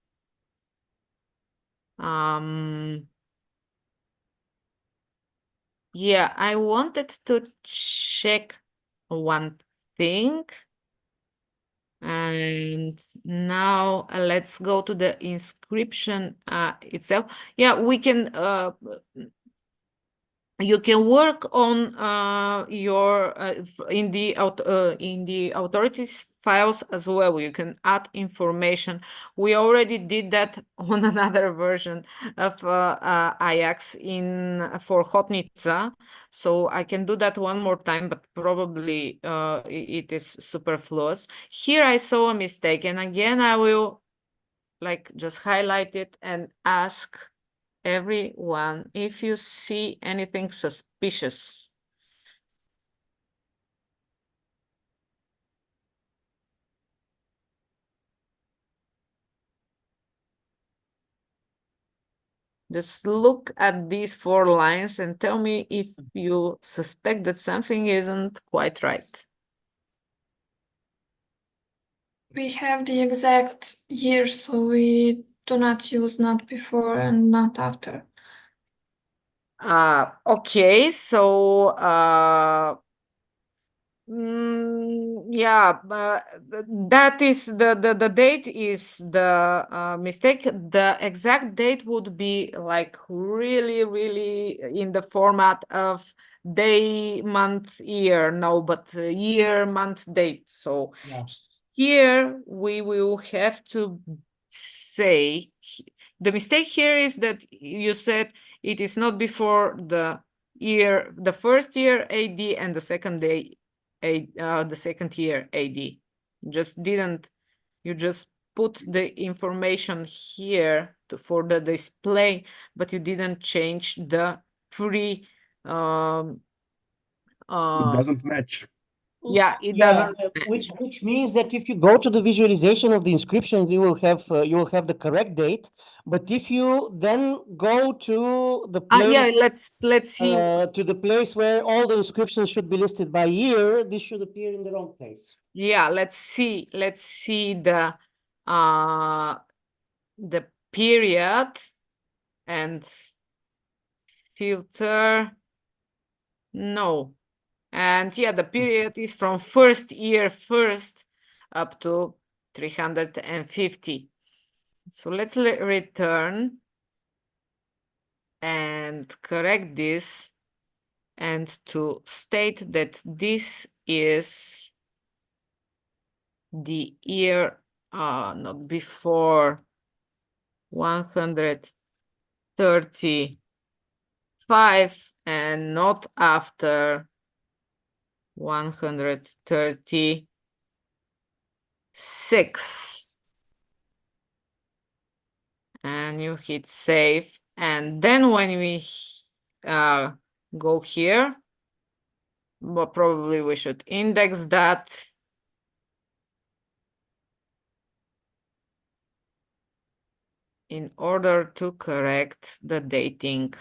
Yeah, I wanted to check one thing. And now let's go to the inscription itself. Yeah, we can you can work on your in the authorities files as well. You can add information. We already did that on another version of AIAX for Hotnica, so I can do that one more time, but probably it is superfluous. Here I saw a mistake, and again I will like just highlight it and ask everyone if you see anything suspicious. Just look at these 4 lines and tell me if you suspect that something isn't quite right. We have the exact year, so we do not use not before and not after. Okay, so yeah, that is the date is the mistake. The exact date would be like really in the format of day, month, year. No, but year, month, date. So yeah. Here we will have to say the mistake here is that you said it is not before the year, the first year AD and the second day, the second year AD. You just put the information here for the display, but you didn't change the It doesn't match. Yeah, it doesn't. Which means that if you go to the visualization of the inscriptions, you will have the correct date. But if you then go to the place, yeah, let's see to the place where all the inscriptions should be listed by year, this should appear in the wrong place. Yeah, let's see the period and filter. No. And yeah, the period is from first year first up to 350. So let's return. and correct this and to state that this is the year not before 135 and not after 136. And you hit save. And then when we go here, but probably we should index that. In order to correct the dating.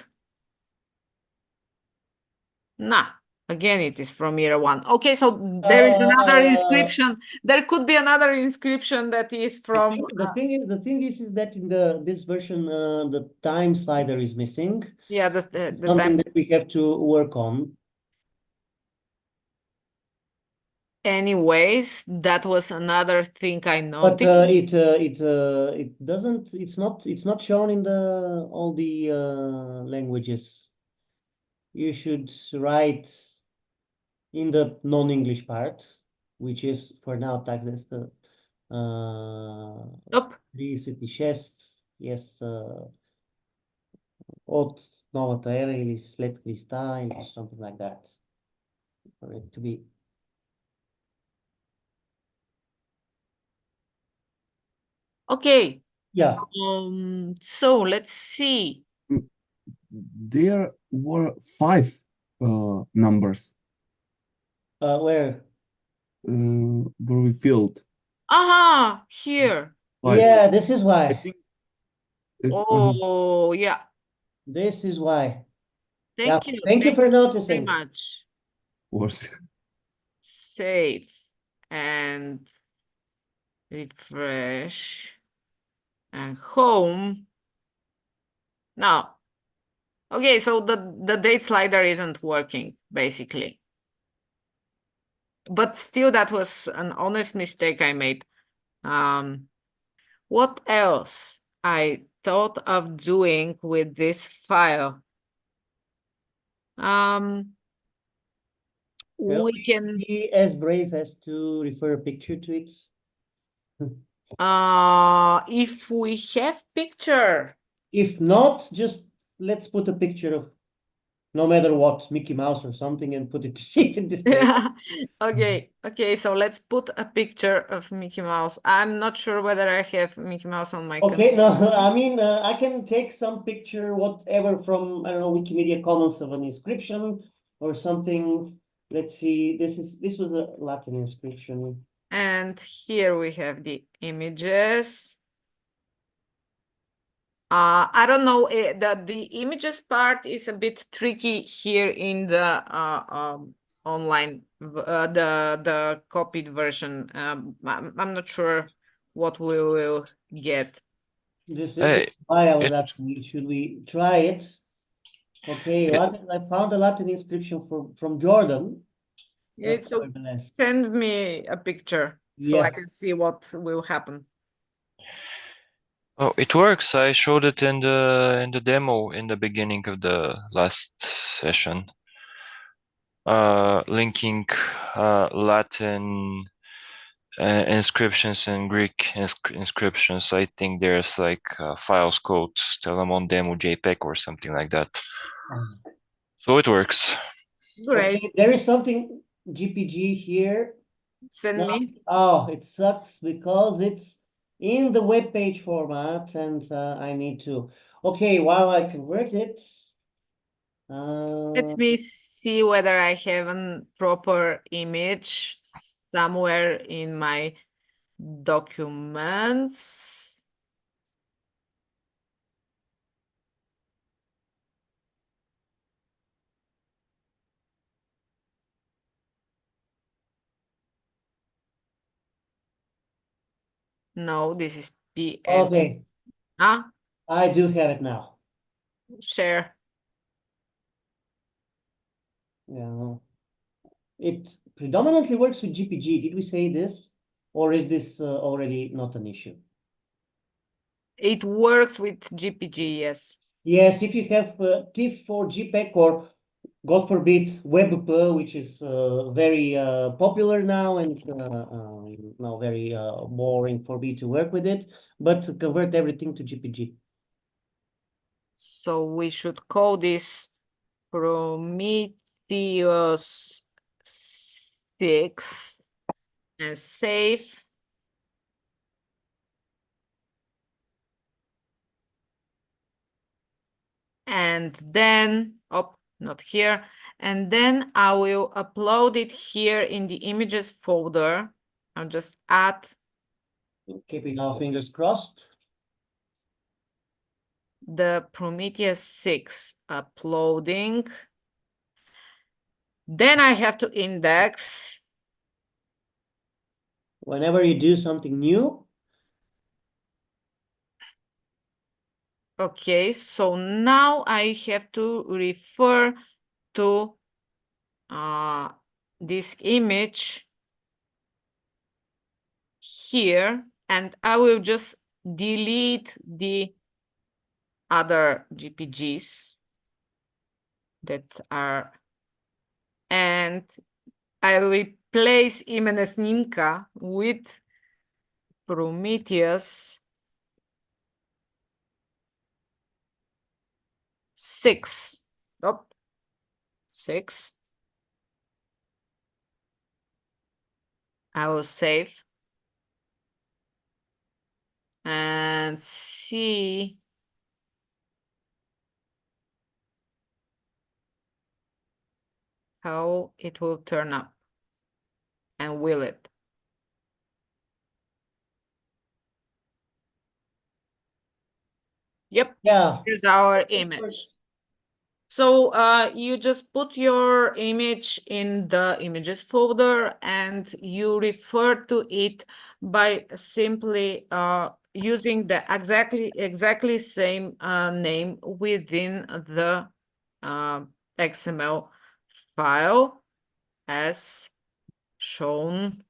Nah, again, it is from year 1. Okay, so there is another inscription. There could be another inscription that is from. The thing is that in this version, the time slider is missing. Yeah, the Something time. that we have to work on. Anyways, that was another thing I But noticed. it doesn't. It's not shown in all the languages. You should write in the non-English part, which is for now tagged as the Nope. 36, yes, od novата ера или след Христа, или something like that, for it to be. Okay. Yeah. So let's see. There were 5 numbers Where? where we filled. Aha, here. 5. Yeah, this is I why. think. Oh, yeah. This is why. Thank Yeah, you. thank you for very noticing. much. Was Save and refresh and home. Now, okay, so the date slider isn't working, basically. But still, that was an honest mistake I made. What else I thought of doing with this file? We can be as brave as to refer a picture to it. if we have picture. If not, just let's put a picture of no matter what, Mickey Mouse or something, and put it to see in display. Okay, so let's put a picture of Mickey Mouse. I'm not sure whether I have Mickey Mouse on my Okay, no, I mean, I can take some picture, whatever, from, I don't know, Wikimedia Commons of an inscription or something. Let's see, this was a Latin inscription. And here we have the images. I don't know, the images part is a bit tricky here in the online, the copied version. I'm not sure what we will get. This Hey, is why I was asking you, should we try it? Okay, Latin, I found a Latin inscription from Jordan. It's so nevertheless. send me a picture so I Yes. can see what will happen. Oh, it works. I showed it in the demo in the beginning of the last session. Linking Latin inscriptions and Greek inscriptions. I think there's like files called Telemon demo JPEG or something like that. So it works. Great. Okay, there is something GPG here. Send me. Oh, it sucks because it's in the web page format, and I need to. Okay, while I convert it. Let me see whether I have a proper image somewhere in my documents. No, this is PN. Okay. Huh? I do have it now. Share. Yeah. It predominantly works with GPG. Did we say this? Or is this already not an issue? It works with GPG, yes. Yes, if you have TIFF for JPEG or God forbid WebP, which is very popular now and now very boring for me to work with it, but convert everything to JPG. So we should call this Prometheus 6 and save. And then, oh, not here. And then I will upload it here in the images folder. I'll just add Keeping our fingers crossed. the Prometheus 6 uploading. Then I have to index. Whenever you do something new. Okay, so now I have to refer to this image here, and I will just delete the other GPGs that are, and I replace Imenesninka with Prometheus 6. Oh, 6. I will save and see how it will turn up. And will it? Yep. Yeah. Here's our image. So you just put your image in the images folder and you refer to it by simply using the exactly same name within the XML file as shown.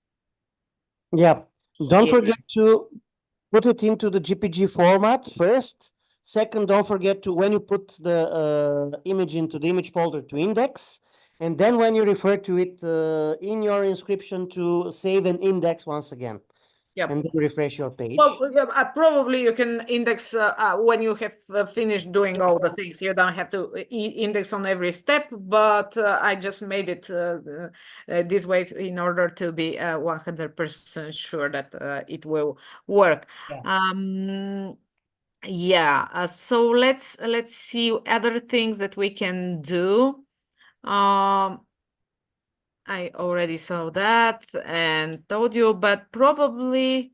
Yeah. Don't here. forget to put it into the GPG format first. Second, don't forget to, when you put the image into the image folder, to index. And then when you refer to it in your inscription, to save and index once again. Yep. And then refresh your page. Well, probably you can index when you have finished doing all the things. You don't have to index on every step, but I just made it this way in order to be 100% sure that it will work. Yeah. Yeah. So let's see other things that we can do. I already saw that and told you, but probably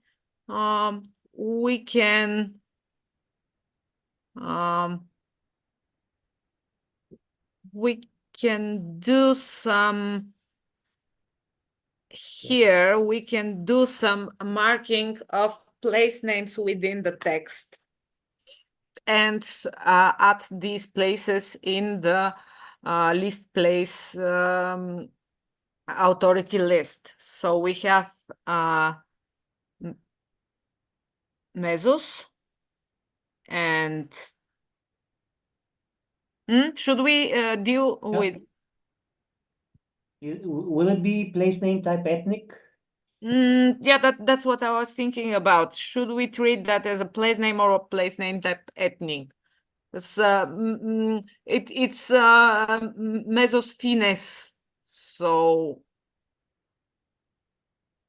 we can do some here. We can do some marking of place names within the text and add these places in the list place authority list. So we have mesos and should we deal with? Will it be place name type ethnic? Yeah, that's what I was thinking about. Should we treat that as a place name or a place name type ethnic? It's mesos fines, so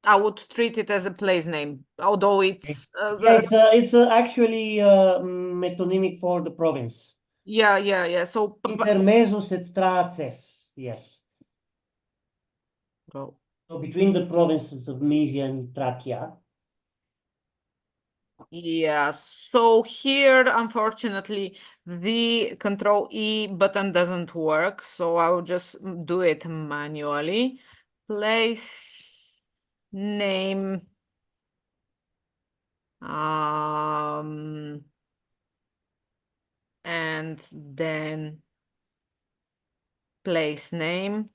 I would treat it as a place name, although it's yeah, it's actually metonymic for the province. Yeah. So Intermesos et straces, yes. Oh. So between the provinces of Mysia and Trachea. Yeah, so here, unfortunately, the Control E button doesn't work, so I'll just do it manually. Place name and then place name.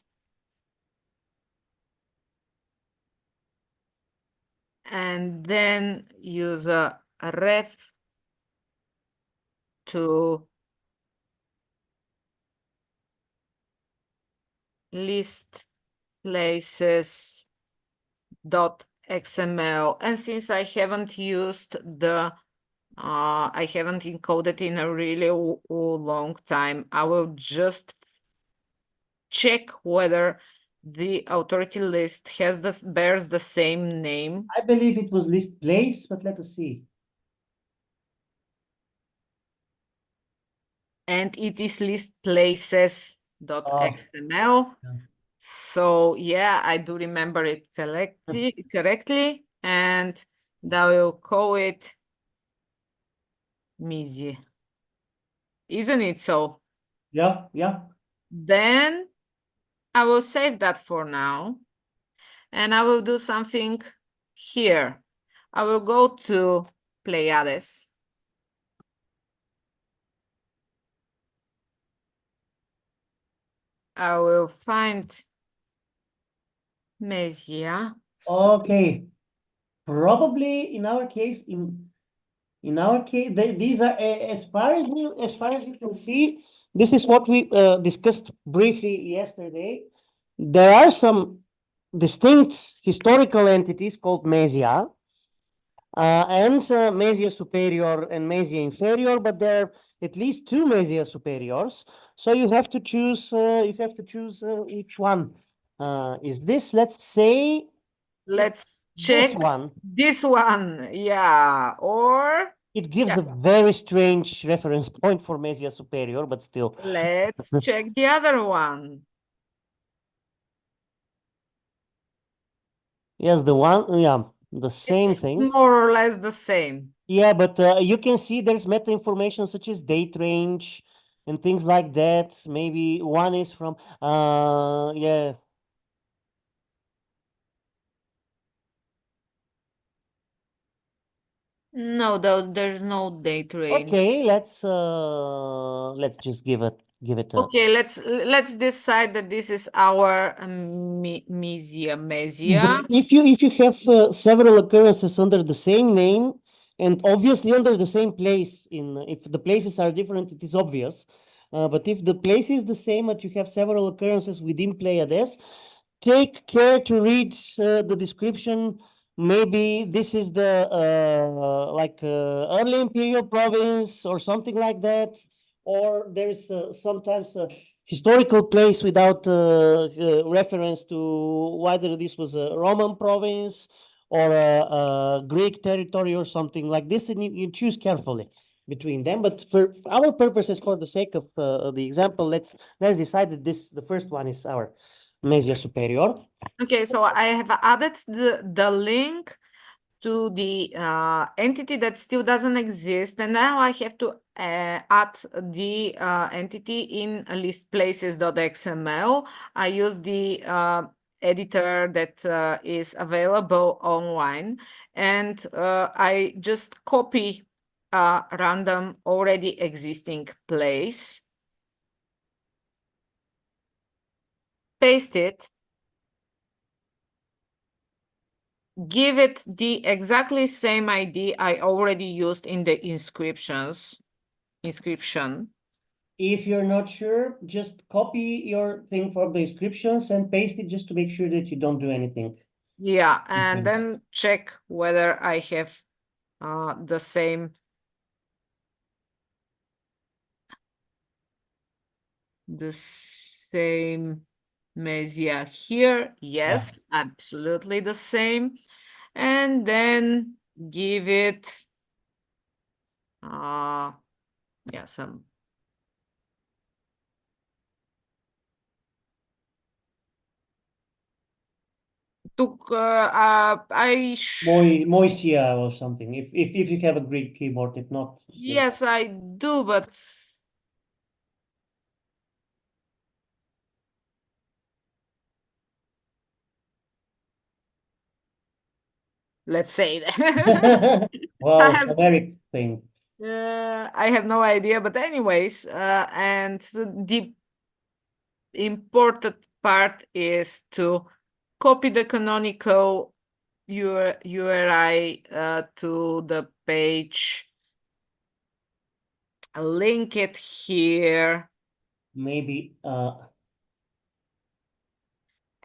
And then use a ref to list places dot XML. And since I haven't used the I haven't encoded in a really long time, I will just check whether the authority list bears the same name. I believe it was list place, but let us see. And it is list places.xml. Yeah. So yeah, I do remember it correctly, and I will call it Mizi. Isn't it so? Yeah, yeah. Then I will save that for now, and I will do something here. I will go to Pleiades. I will find Mesia. Okay. Probably in our case, these are as far as we can see, this is what we discussed briefly yesterday. There are some distinct historical entities called Mesia, and Mesia superior and Mesia inferior, but there are at least two Mesia superiors. So you have to choose. Which one is this? Let's say. Let's check this one. Yeah, or it gives a very strange reference point for Mesia superior, but still. Let's check the other one. Yes, the same thing. More or less the same. Yeah, but you can see there's meta information such as date range and things like that. Maybe one is from yeah. No, there's no date range. Okay, let's just give it a. Okay, let's decide that this is our Mesia. If you have several occurrences under the same name and obviously under the same place, if the places are different, it is obvious. But if the place is the same, but you have several occurrences within Pleiades, take care to read the description. Maybe this is the early imperial province or something like that, or there's sometimes a historical place without reference to whether this was a Roman province or a Greek territory or something like this, and you choose carefully between them. But for our purposes, for the sake of the example, let's decide that the first one is our Mesia superior. Okay, so I have added the link to the entity that still doesn't exist, and now I have to add the entity in list places.xml. I use the editor that is available online, and I just copy a random already existing place, paste it, give it the exactly same ID I already used in the inscription. If you're not sure, just copy your thing for the inscriptions and paste it just to make sure that you don't do anything. Yeah, and then check whether I have the same Mesia here. Yes, absolutely the same. And then give it some Moisia or something. If you have a Greek keyboard, if not. Yes, I do, but let's say that. Wow, generic thing. I have no idea, but anyways, and the important part is to copy the canonical URI to the page, link it here. Maybe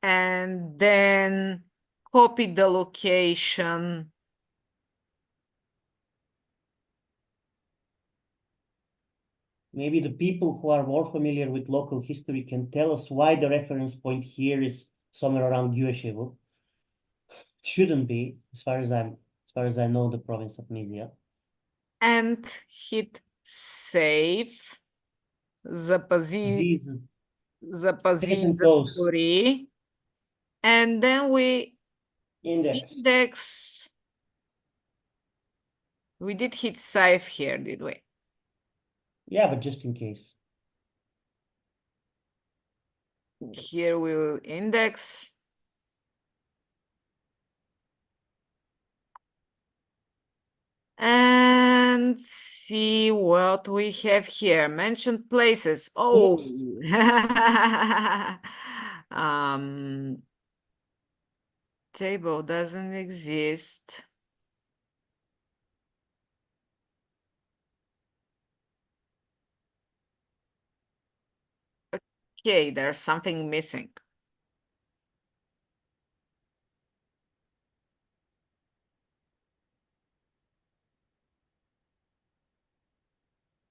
and then copy the location. Maybe the people who are more familiar with local history can tell us why the reference point here is somewhere around Győrszévo. Shouldn't be, as far as I know the province of Mysia. And hit save. These Запази and close. затвори. And then we Index. index. We did hit save here, did we? Yeah, but just in case. Here we will index. And see what we have here. Mentioned places. Oh. Table doesn't exist. Okay, there's something missing.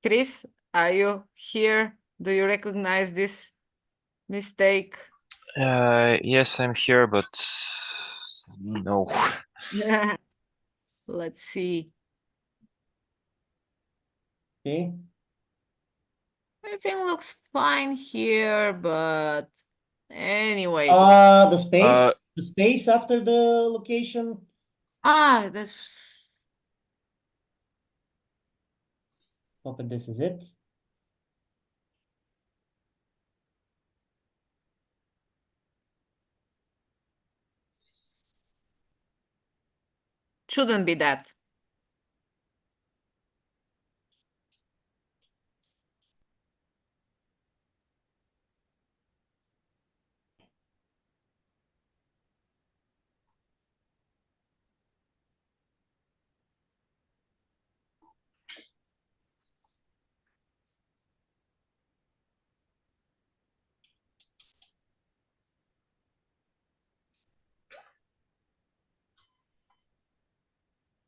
Chris, are you here? Do you recognize this mistake? Yes, I'm here, but no. Yeah. Let's see. Okay. Everything looks fine here, but anyways. The space after the location. That's. Hope this is it. Shouldn't be that.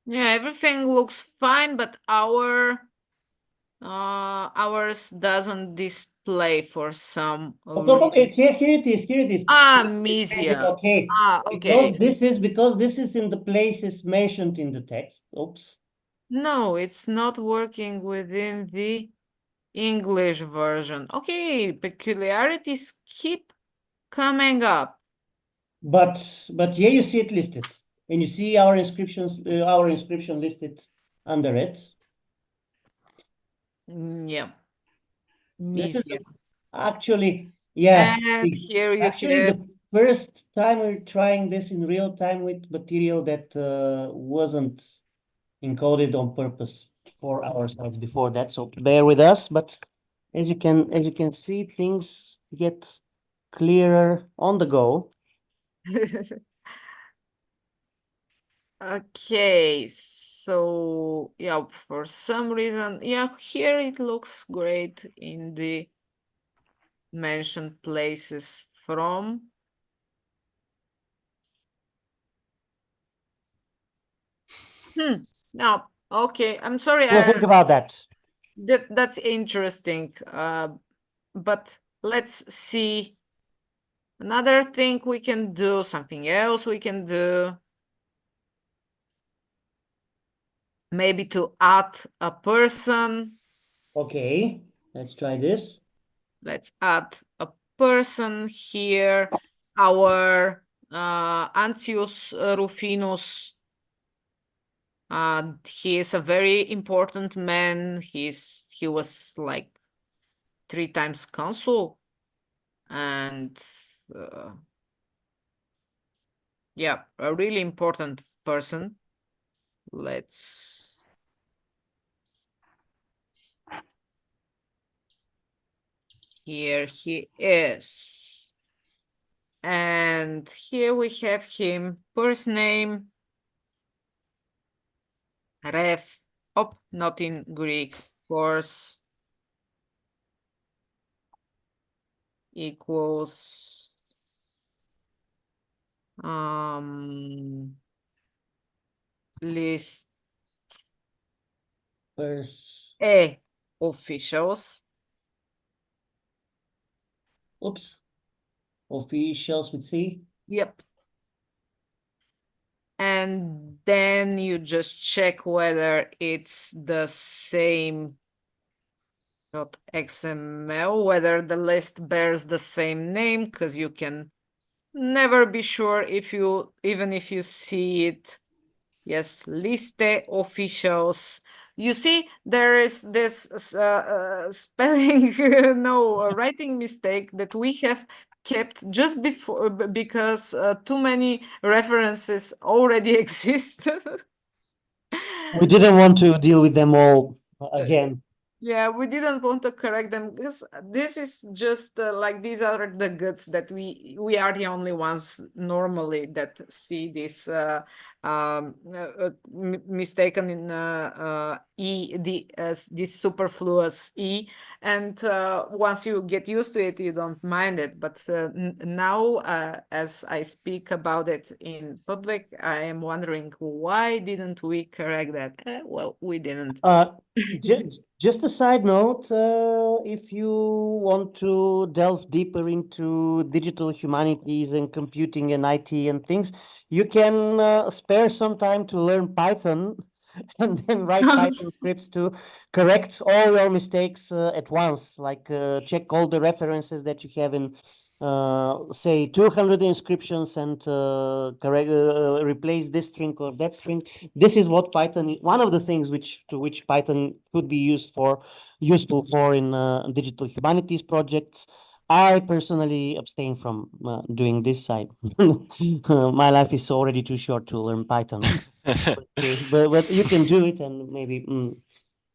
Yeah, everything looks fine, but ours doesn't display for some Okay, here it is. Mysia. Okay. Okay. Because this is in the places mentioned in the text. Oops. No, it's not working within the English version. Okay, peculiarities keep coming up. But yeah, you see it listed, and you see our inscription listed under it. Yeah. Mysia. Actually, yeah. And here you actually, have. the first time we're trying this in real time with material that wasn't encoded on purpose for our sites before that. So bear with us, but as you can see, things get clearer on the go. Okay, so yeah, for some reason, yeah, here it looks great in the mentioned places from. No, okay, I'm sorry. We'll think about that. That's interesting. But let's see. Another thing we can do, something else we can do. Maybe to add a person. Okay, let's try this. Let's add a person here. Our Antius Rufinus. He is a very important man. He was like 3 times consul, and yeah, a really important person. Let's. Here he is. And here we have him, first name, ref, not in Greek, of course, equals list First, A officials. oops, officials with C. Yep. And then you just check whether it's the same .xml, whether the list bears the same name, because you can never be sure even if you see it. Yes, liste officials. You see, there is this spelling, writing mistake that we have kept just before because too many references already exist. We didn't want to deal with them all again. Yeah, we didn't want to correct them because this is just like these are the goods that we are the only ones normally that see this mistaken in this superfluous e, and once you get used to it, you don't mind it. But now, as I speak about it in public, I am wondering why didn't we correct that? Well, we didn't. Just a side note, if you want to delve deeper into digital humanities and computing and IT and things, you can spare some time to learn Python and then write Python scripts to correct all your mistakes at once. Like check all the references that you have in, say, 200 inscriptions and replace this string or that string. This is what Python, one of the things which Python could be useful for in digital humanities projects. I personally abstain from doing this side. My life is already too short to learn Python. But you can do it, and maybe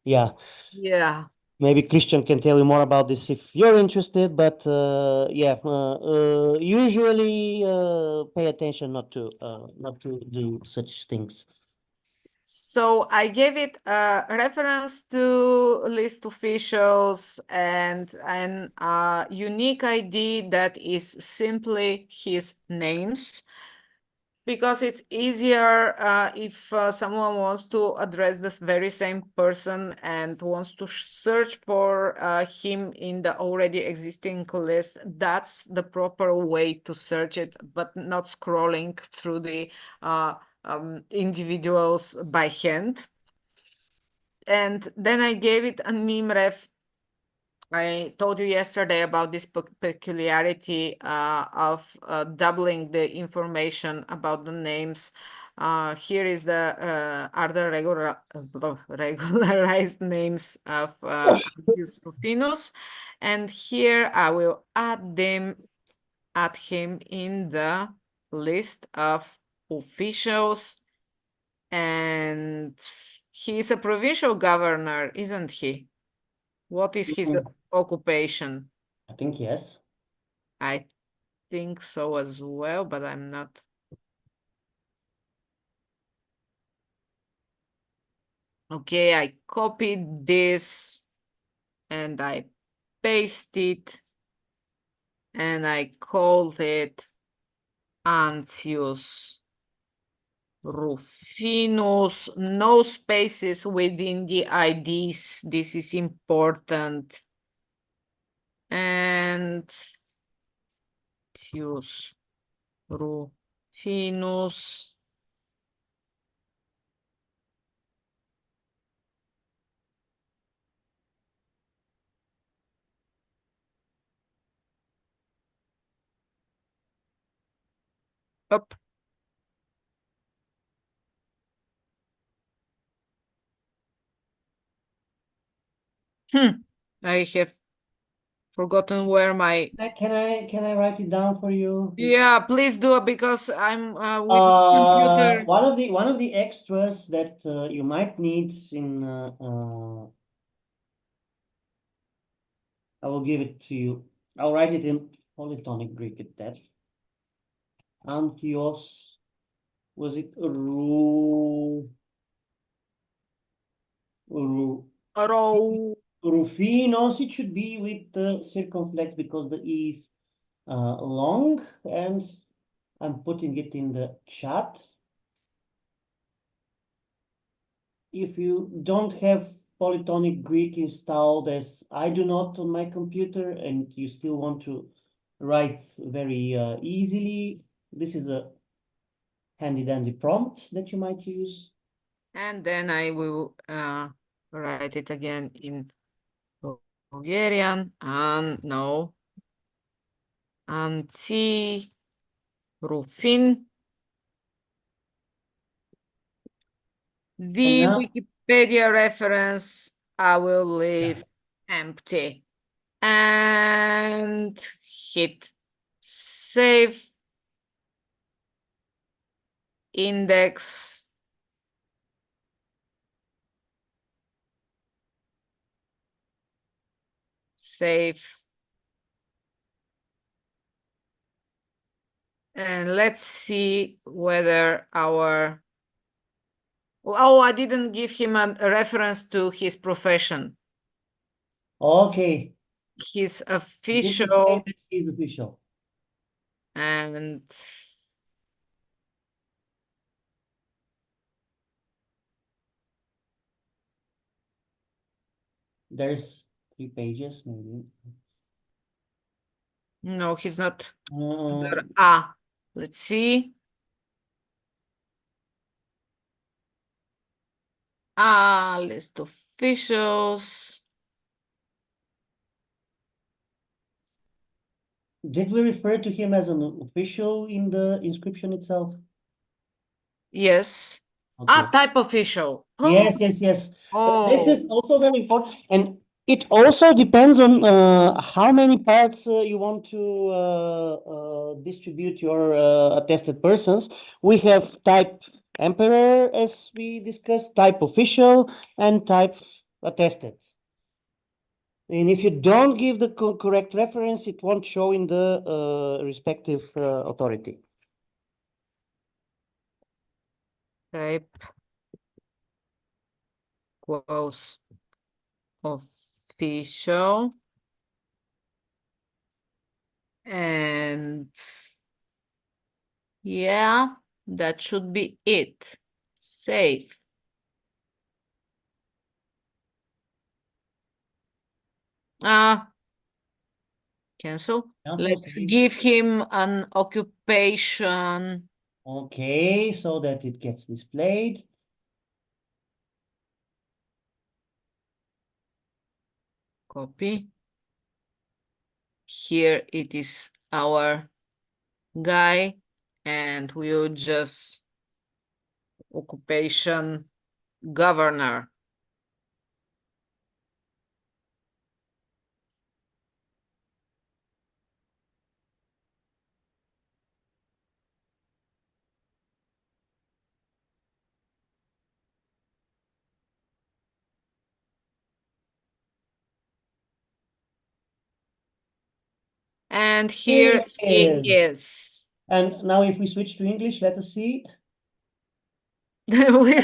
yeah. Maybe Kristiyan can tell you more about this if you're interested, but usually pay attention not to do such things. So I gave it a reference to list officials and an unique ID that is simply his names, because it's easier if someone wants to address this very same person and wants to search for him in the already existing list. That's the proper way to search it, but not scrolling through the individuals by hand. And then I gave it a NIMREF. I told you yesterday about this peculiarity of doubling the information about the names. Here is the are the regularized names of Antius Rufinus, and here I will add him in the list of officials, and he is a provincial governor, isn't he? What is his occupation? I think yes. I think so as well, but I'm not. Okay, I copied this and I pasted it and I called it Antius Rufinus. No spaces within the IDs. This is important. And Antius Rufinus. Up. I have forgotten where my. Can I write it down for you? Yeah, please do, because I'm with the computer. One of the extras that you might need in I will give it to you. I'll write it in polytonic Greek at that. Antios, was it Rufinos? It should be with the circumflex because the E is long, and I'm putting it in the chat. If you don't have polytonic Greek installed, as I do not on my computer, and you still want to write very easily, this is a handy-dandy prompt that you might use. And then I will write it again in Bulgarian, and no, anti Rufin. The now- Wikipedia reference I will leave empty and hit save index. Save. And let's see whether our... Oh, I didn't give him a reference to his profession. Okay. His Did you official... say that he's official? And... There's 3 pages, maybe. No, he's not. Let's see. List of officials. Did we refer to him as an official in the inscription itself? Yes. Okay. Type official. Yes, yes, yes. Oh. This is also very important, and it also depends on how many parts you want to distribute your attested persons. We have type emperor, as we discussed, type official, and type attested. And if you don't give the correct reference, it won't show in the respective authority. Type close official. And yeah, that should be it. Save. Cancel. Let's give him an occupation. Okay, so that it gets displayed. Copy. Here it is our guy, and we'll just occupation governor. And here he is. And now if we switch to English, let us see. We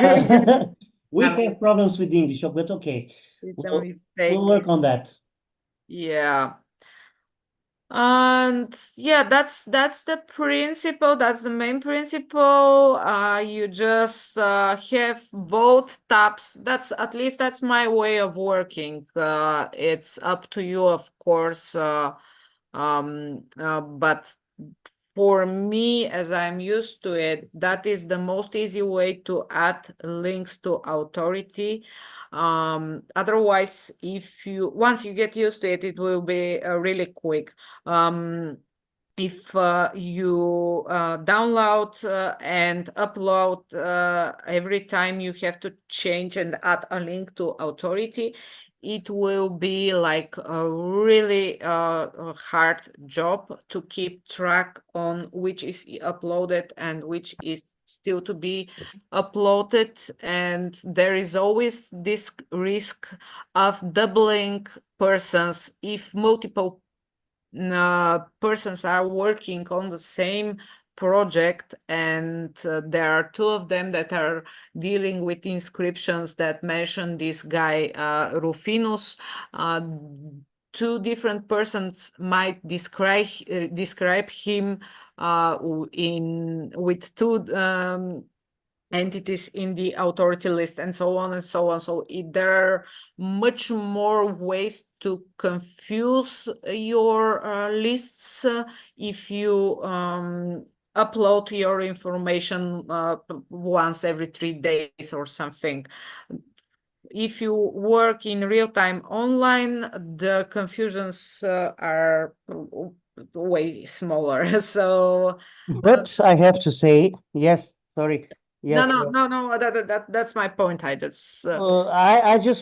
have problems with English, but okay. We'll work on that. Yeah. And yeah, that's the principle. That's the main principle. You just have both tabs. At least that's my way of working. It's up to you, of course. But for me, as I'm used to it, that is the most easy way to add links to authority. Otherwise, once you get used to it, it will be really quick. If you download and upload every time you have to change and add a link to authority, it will be like a really hard job to keep track on which is uploaded and which is still to be uploaded. And there is always this risk of doubling persons if multiple persons are working on the same project, and there are 2 of them that are dealing with inscriptions that mention this guy Rufinus. 2 different persons might describe him with two entities in the authority list and so on and so on. So there are much more ways to confuse your lists if you upload your information once every 3 days or something. If you work in real time online, the confusions are way smaller. So, But I have to say, yes, sorry. Yes, no, that's my point. I just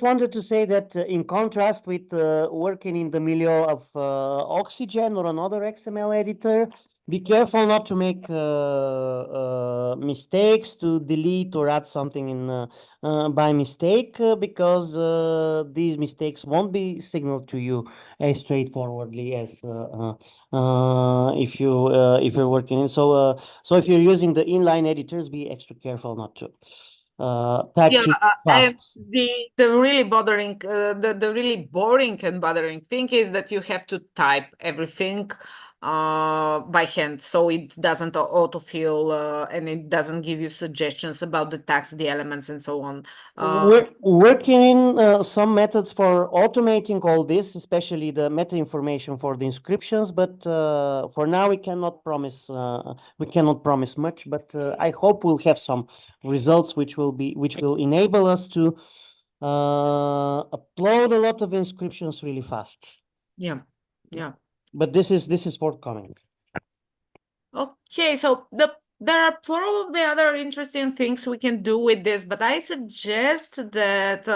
wanted to say that in contrast with working in the milieu of Oxygen or another XML editor, be careful not to make mistakes, to delete or add something in by mistake, because these mistakes won't be signaled to you as straightforwardly as if you're working in. So if you're using the inline editors, be extra careful not to type too and fast. the really bothering, the really boring and bothering thing is that you have to type everything by hand, so it doesn't autofill and it doesn't give you suggestions about the tags, the elements, and so on. We're working in some methods for automating all this, especially the meta information for the inscriptions. But for now, we cannot promise much. But I hope we'll have some results which will enable us to upload a lot of inscriptions really fast. Yeah. But this is forthcoming. Okay, so there are probably other interesting things we can do with this, but I suggest that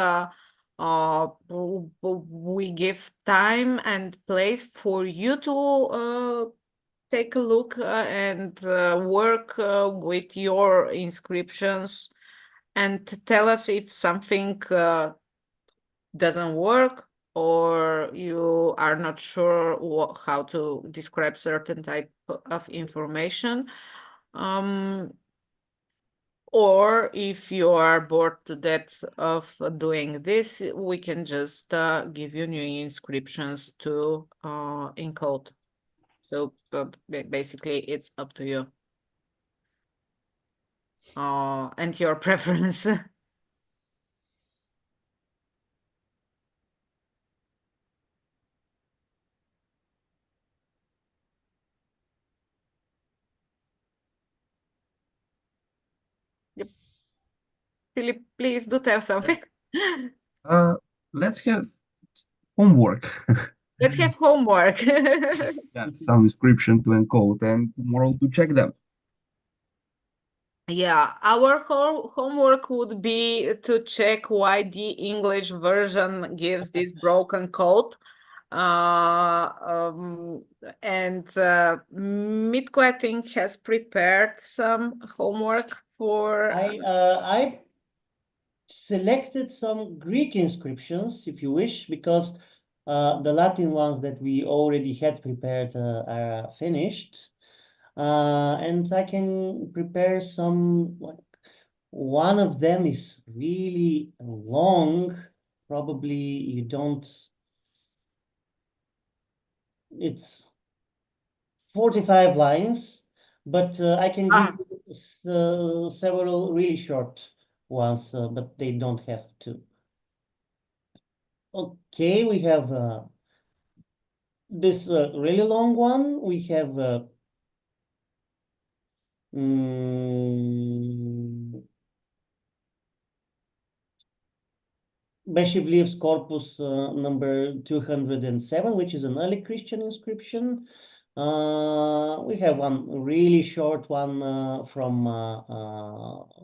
we give time and place for you to take a look and work with your inscriptions and tell us if something doesn't work, or you are not sure how to describe certain type of information. Or if you are bored to death of doing this, we can just give you new inscriptions to encode. So basically, it's up to you and your preference. Philip, please do tell something. Let's have homework. Let's have homework. Yeah, some inscription to encode and tomorrow to check them. Yeah, our homework would be to check why the English version gives this broken code. And Mitko, I think, has prepared some homework for... I selected some Greek inscriptions, if you wish, because the Latin ones that we already had prepared are finished. And I can prepare some, like, one of them is really long. Probably you don't, it's 45 lines, but I can give you several really short ones, but they don't have to. Okay, we have this really long one. We have Beshivliev's corpus number 207, which is an early Christian inscription. We have one really short one from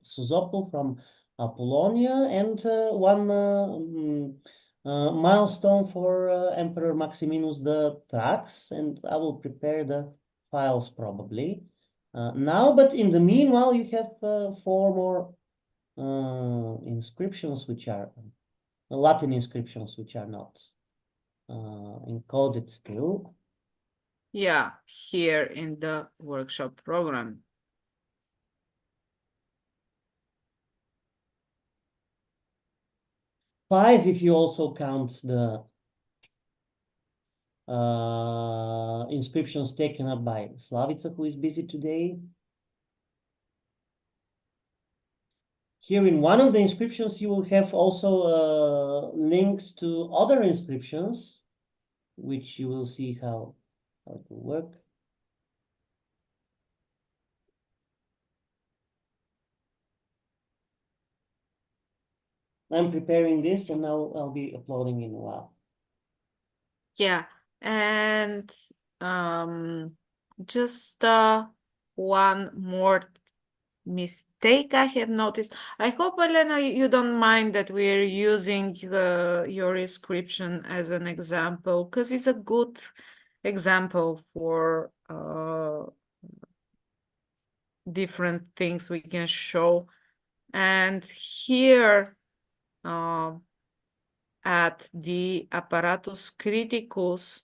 Sozopol, from Apollonia, and one milestone for Emperor Maximinus the Thrax, and I will prepare the files probably now. But in the meanwhile, you have 4 more inscriptions, which are Latin inscriptions, which are not encoded still. Yeah, here in the workshop program. Five, if you also count the inscriptions taken up by Slavica, who is busy today. Here in one of the inscriptions, you will have also links to other inscriptions, which you will see how it will work. I'm preparing this and now I'll be uploading in a while. Yeah, and just one more mistake I have noticed. I hope, Elena, you don't mind that we're using your inscription as an example, because it's a good example for different things we can show. And here at the apparatus criticus,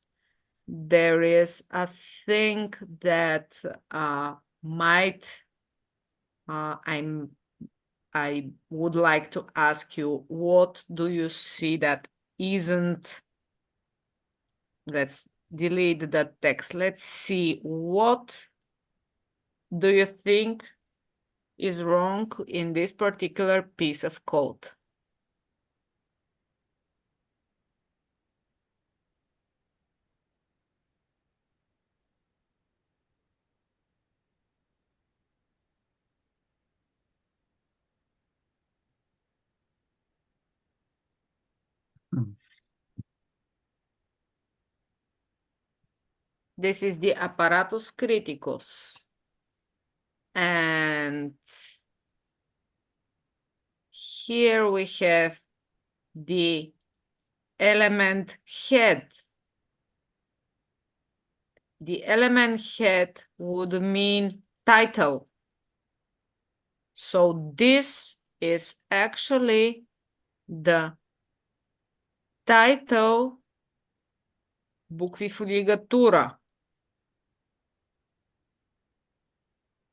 there is a thing that might I would like to ask you, what do you see that isn't? Let's delete that text. Let's see, what do you think is wrong in this particular piece of code? This is the apparatus criticus. And here we have the element head. The element head would mean title. So this is actually the title bucvifligatura.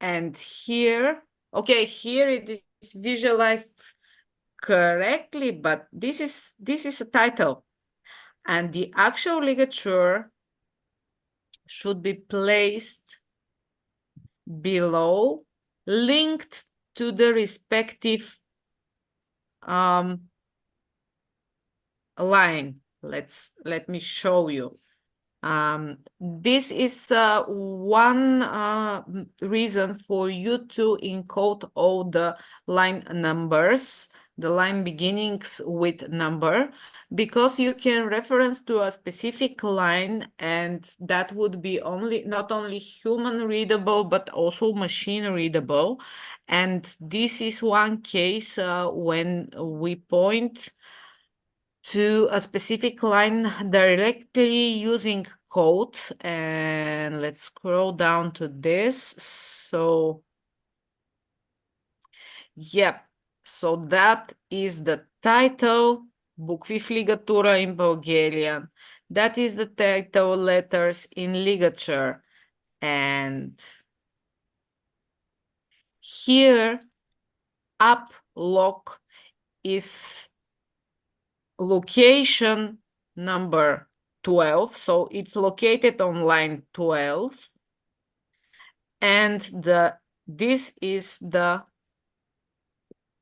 And here, okay, here it is visualized correctly, but this is a title. And the actual ligature should be placed below, linked to the respective line. Let me show you. This is one reason for you to encode all the line numbers, the line beginnings with number, because you can reference to a specific line, and that would be not only human readable, but also machine readable. And this is one case when we point to a specific line directly using code. And let's scroll down to this. So yep, so that is the title, bucvifligatura in Bulgarian. That is the title letters in ligature. And here up lock is location number 12, so it's located on line 12, and this is the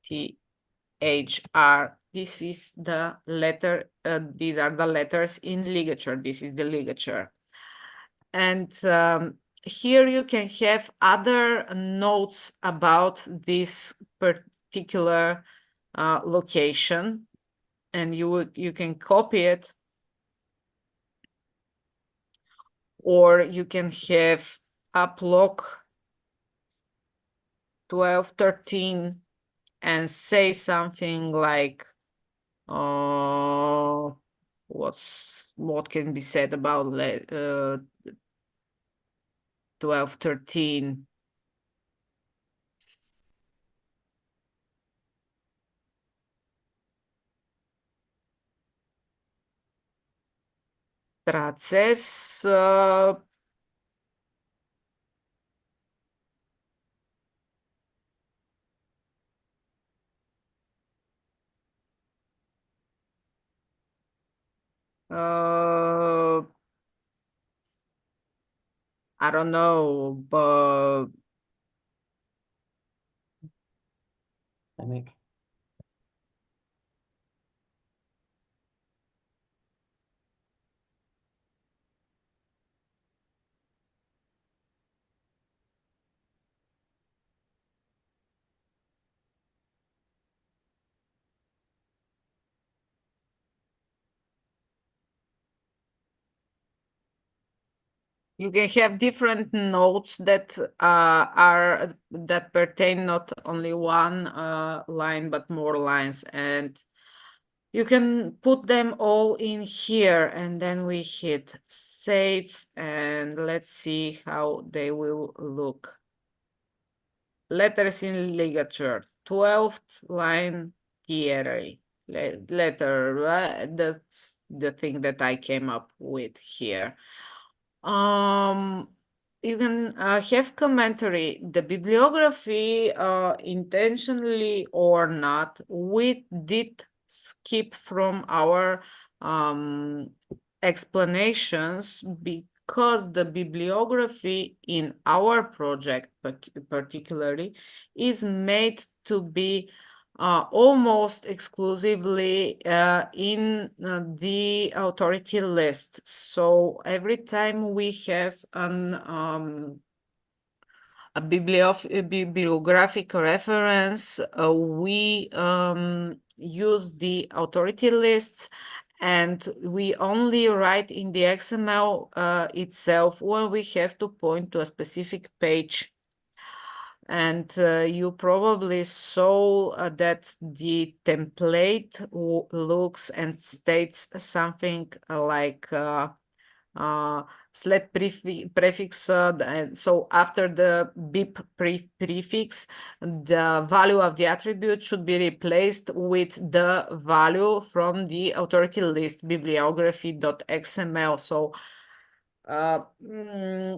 THR. This is the letter. These are the letters in ligature. This is the ligature, and here you can have other notes about this particular location, and you can copy it, or you can have uplock 1213 and say something like what can be said about 1213. Процесс I don't know, but I make. you can have different notes that that pertain not only one line but more lines, and you can put them all in here, and then we hit save, and let's see how they will look. Letters in ligature, 12th line Kieri letter. That's the thing that I came up with here. You can have commentary. The bibliography, intentionally or not, we did skip from our explanations because the bibliography in our project particularly is made to be almost exclusively in the authority list. So every time we have a bibliographic reference, we use the authority lists, and we only write in the XML itself when we have to point to a specific page. And you probably saw that the template looks and states something like sled prefix. So after the BIP prefix, the value of the attribute should be replaced with the value from the authority list bibliography.xml. So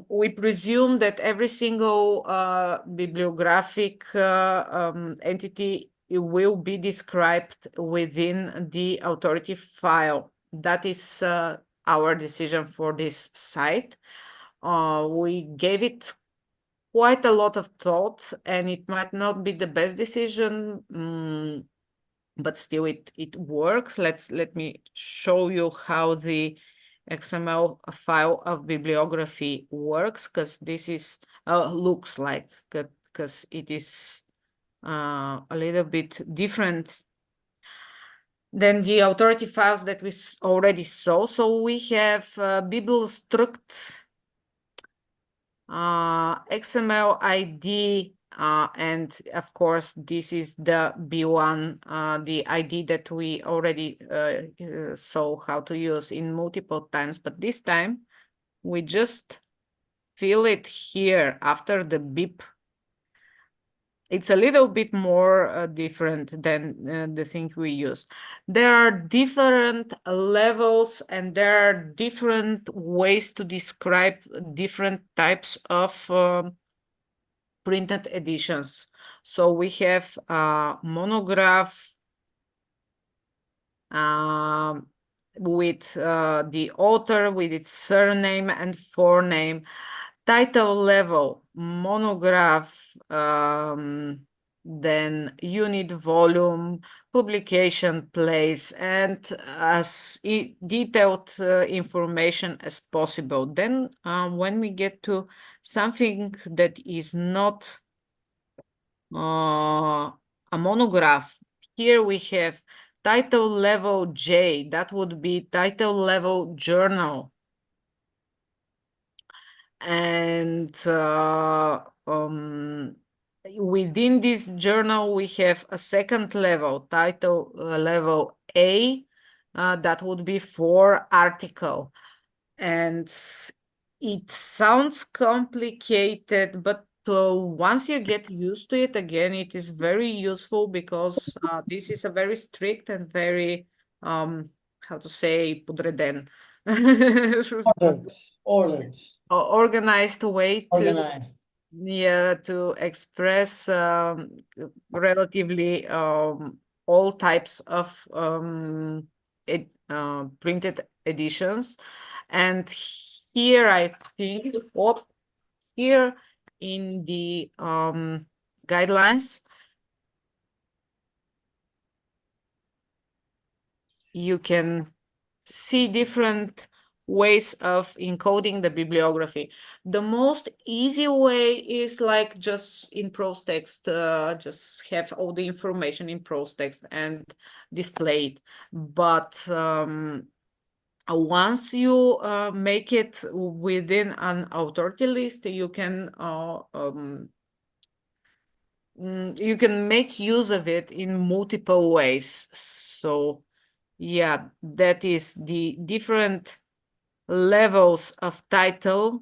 we presume that every single bibliographic entity will be described within the authority file. That is our decision for this site. We gave it quite a lot of thought, and it might not be the best decision, but still it works. Let me show you how the XML file of bibliography works, because this is looks like, because it is a little bit different than the authority files that we already saw. So we have biblestruct, XML ID, and of course this is the B1, the ID that we already saw how to use in multiple times, but this time we just fill it here after the BIP. It's a little bit more different than the thing we use. There are different levels, and there are different ways to describe different types of printed editions. So we have monograph with the author, with its surname and forename. Title level, monograph, then unit, volume, publication place, and as detailed information as possible. Then when we get to something that is not a monograph, here we have title level J, that would be title level journal. And within this journal, we have a second level, title level A, that would be for article. And it sounds complicated, but once you get used to it, again, it is very useful, because this is a very strict and very, how to say, podreden. Organized way to express relatively all types of printed editions. And here I think here in the guidelines, you can see different ways of encoding the bibliography. The most easy way is like just in prose text, just have all the information in prose text and display it. But once you make it within an authority list, you can make use of it in multiple ways. So yeah, that is the different levels of title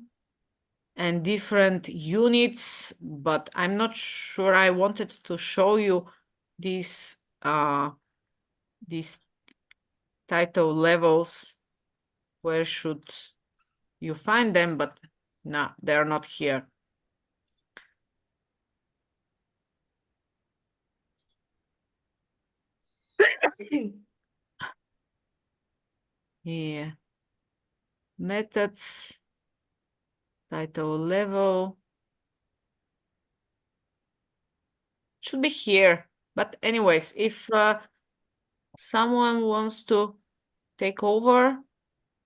and different units, but I'm not sure I wanted to show you these title levels. Where should you find them? But no, they're not here. Yeah. Methods, title level. Should be here. But anyways, if someone wants to take over,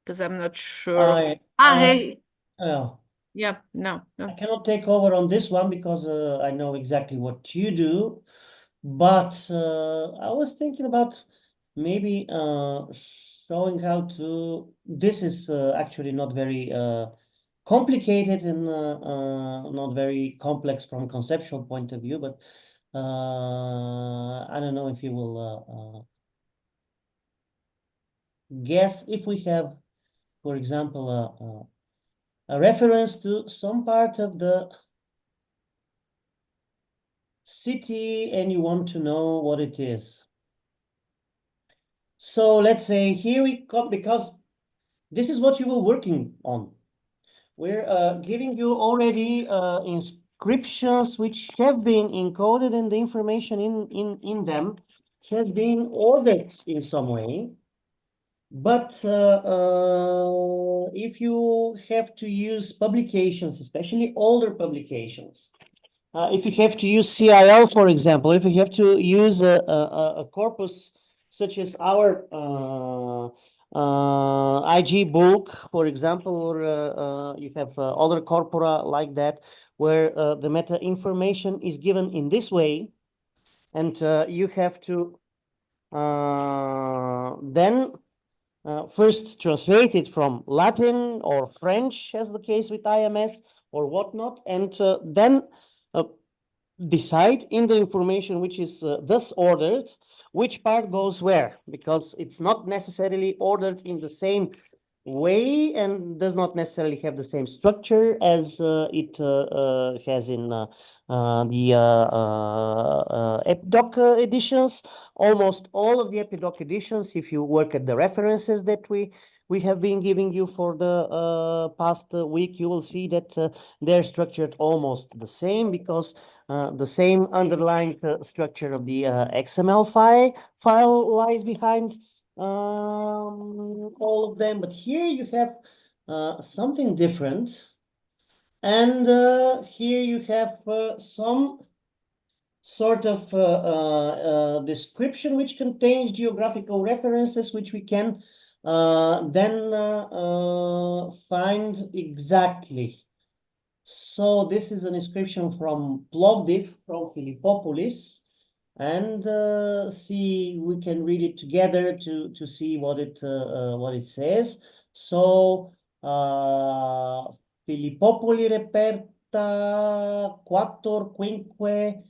because I'm not sure. Hey. Yeah, no. I cannot take over on this one because I know exactly what you do. But I was thinking about maybe showing how to. This is actually not very complicated and not very complex from a conceptual point of view, but I don't know if you will guess if we have, for example, a reference to some part of the city and you want to know what it is. So let's say here we come, because this is what you were working on. We're giving you already inscriptions which have been encoded and the information in them has been ordered in some way. But if you have to use publications, especially older publications, if you have to use CIL, for example, if you have to use a corpus such as our IG book, for example, or you have other corpora like that, where the meta information is given in this way, and you have to then first translate it from Latin or French, as the case with IMS or whatnot, and then decide in the information which is thus ordered, which part goes where, because it's not necessarily ordered in the same way and does not necessarily have the same structure as it has in the EpiDoc editions. Almost all of the EpiDoc editions, if you work at the references that we have been giving you for the past week, you will see that they're structured almost the same, because the same underlying structure of the XML file lies behind all of them. But here you have something different, and here you have some sort of description which contains geographical references which we can then find exactly. So this is an inscription from Plovdiv, from Philippopolis, and see, we can read it together to see what it says. So Philippopoli reperta quattor quinque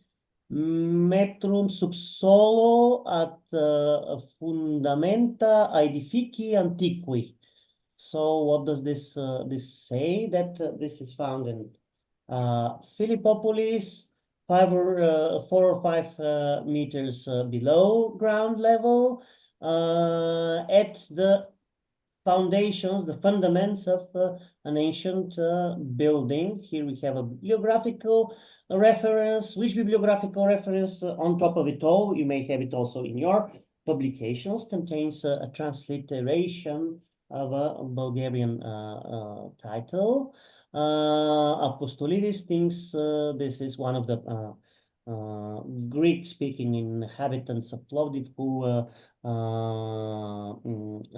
metrum subsolo at fundamenta aedifici antiqui. So what does this say? That this is found in Philippopolis, 4 or 5 meters below ground level, at the foundations, the fundaments of an ancient building. Here we have a bibliographical reference. Which bibliographical reference on top of it all, you may have it also in your publications, contains a transliteration of a Bulgarian title. Apostolidis thinks this is one of the Greek-speaking inhabitants of Plovdiv who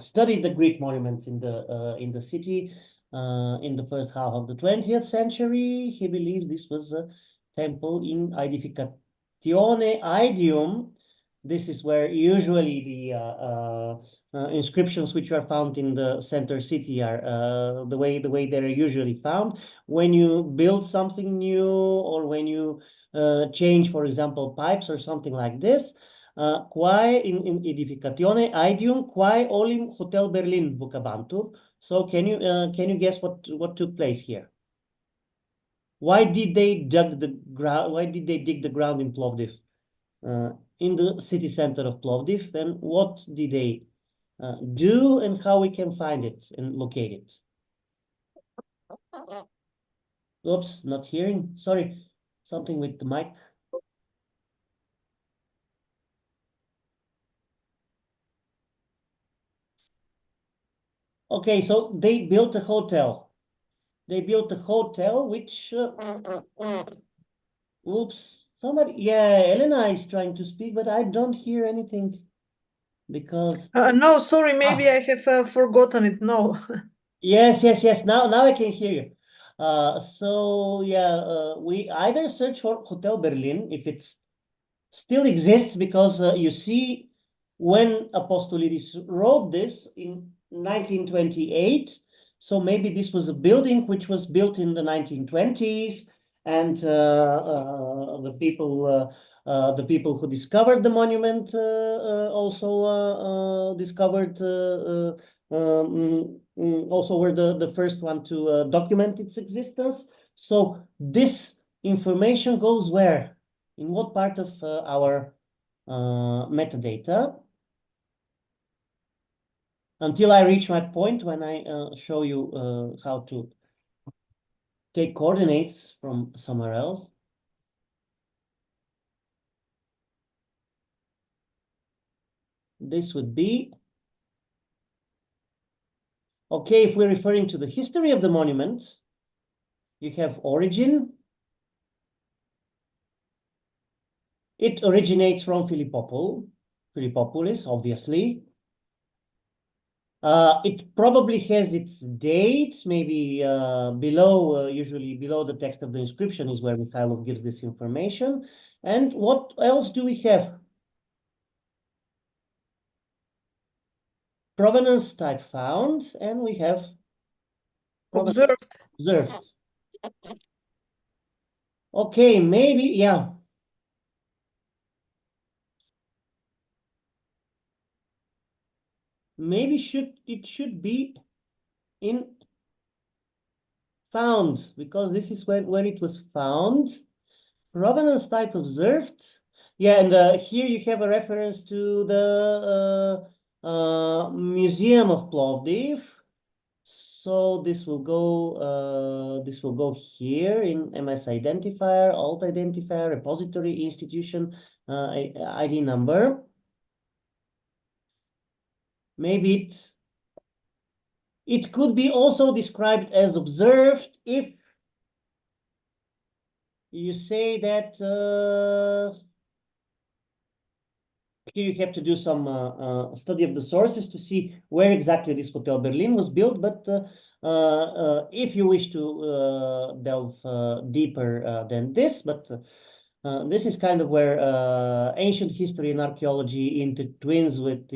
studied the Greek monuments in the city in the first half of the 20th century. He believes this was a temple in Edificatione Aedium. This is where usually the inscriptions which are found in the center city are the way they're usually found. When you build something new or when you change, for example, pipes or something like this, quae in Edificatione Aedium quae olim Hotel Berlin vocabantur. So can you guess what took place here? Why did they dig the ground? Why did they dig the ground in Plovdiv? In the city center of Plovdiv, and what did they do and how we can find it and locate it? Oops, not hearing. Sorry, something with the mic. Okay, so they built a hotel. They built a hotel which... oops, somebody... Yeah, Elina is trying to speak, but I don't hear anything because... no, sorry, maybe I have forgotten it. No. Yes. Now I can hear you. So yeah, we either search for Hotel Berlin if it still exists, because you see when Apostolidis wrote this in 1928, so maybe this was a building which was built in the 1920s, and the people who discovered the monument also discovered also were the first one to document its existence. So this information goes where? In what part of our metadata? Until I reach my point when I show you how to take coordinates from somewhere else. This would be... Okay, if we're referring to the history of the monument, you have origin. It originates from Philippopolis, obviously. It probably has its date, maybe below, usually below the text of the inscription is where Mikhailov gives this information. And what else do we have? Provenance type found, and we have Observed. Okay, maybe, yeah. Maybe it should be in found, because this is where it was found. Provenance type observed. Yeah, and here you have a reference to the Museum of Plovdiv. So this will go here in MS identifier, alt identifier, repository, institution, ID number. Maybe it could be also described as observed if you say that here you have to do some study of the sources to see where exactly this Hotel Berlin was built. But if you wish to delve deeper than this, but this is kind of where ancient history and archaeology intertwines with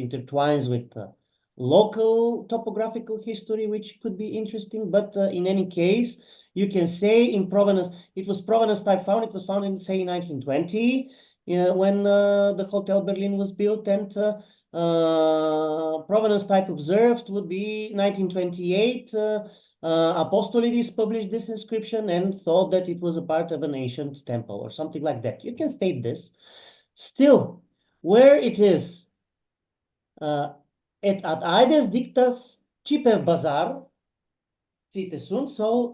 local topographical history, which could be interesting. But in any case, you can say in provenance, it was provenance type found. It was found in, say, 1920, when the Hotel Berlin was built, and provenance type observed would be 1928. Apostolidis published this inscription and thought that it was a part of an ancient temple or something like that. You can state this. Still, where it is et ad aides dictas Cipev Bazar, cite sunt, so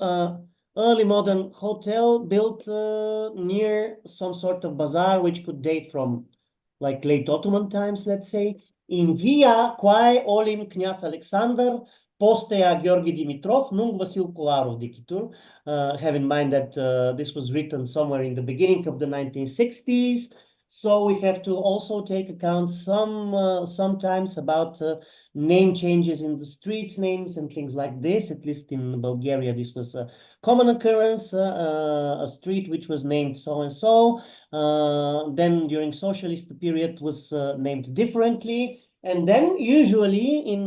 early modern hotel built near some sort of bazaar, which could date from like late Ottoman times, let's say, in Via quae olim Kniaz Alexander Postea Georgi Dimitrov, Nung Vasil Kolarov Dikitur. Have in mind that this was written somewhere in the beginning of the 1960s. So we have to also take account sometimes about name changes in the streets names and things like this. At least in Bulgaria, this was a common occurrence, a street which was named so-and-so. Then during socialist period was named differently. And then usually in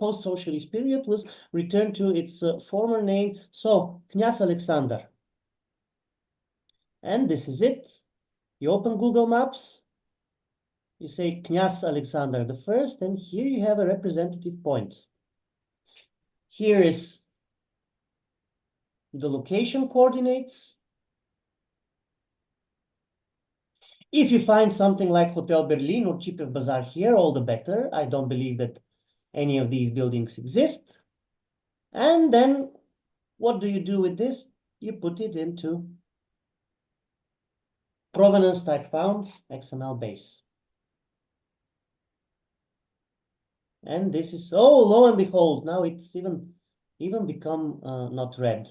post-socialist period was returned to its former name. So Knyaz Alexander. And this is it. You open Google Maps, you say Knyaz Alexander the First, and here you have a representative point. Here is the location coordinates. If you find something like Hotel Berlin or Chipev Bazaar here, all the better. I don't believe that any of these buildings exist. And then what do you do with this? You put it into provenance type found XML base. And this is, oh, lo and behold, now it's even become not red.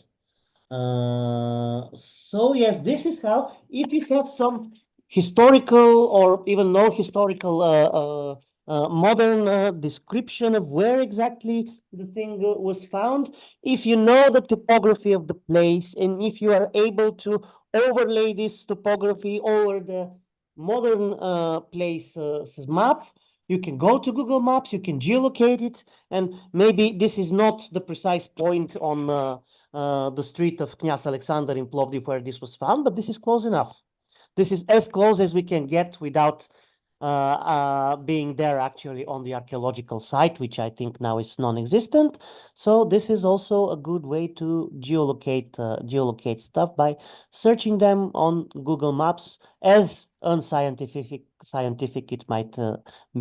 So yes, this is how, if you have some historical or even no historical modern description of where exactly the thing was found, if you know the topography of the place, and if you are able to overlay this topography over the modern place's map, you can go to Google Maps, you can geolocate it, and maybe this is not the precise point on the street of Knyaz Alexander in Plovdiv where this was found, but this is close enough. This is as close as we can get without being there actually on the archaeological site, which I think now is non-existent. So this is also a good way to geolocate stuff by searching them on Google Maps, as unscientific it might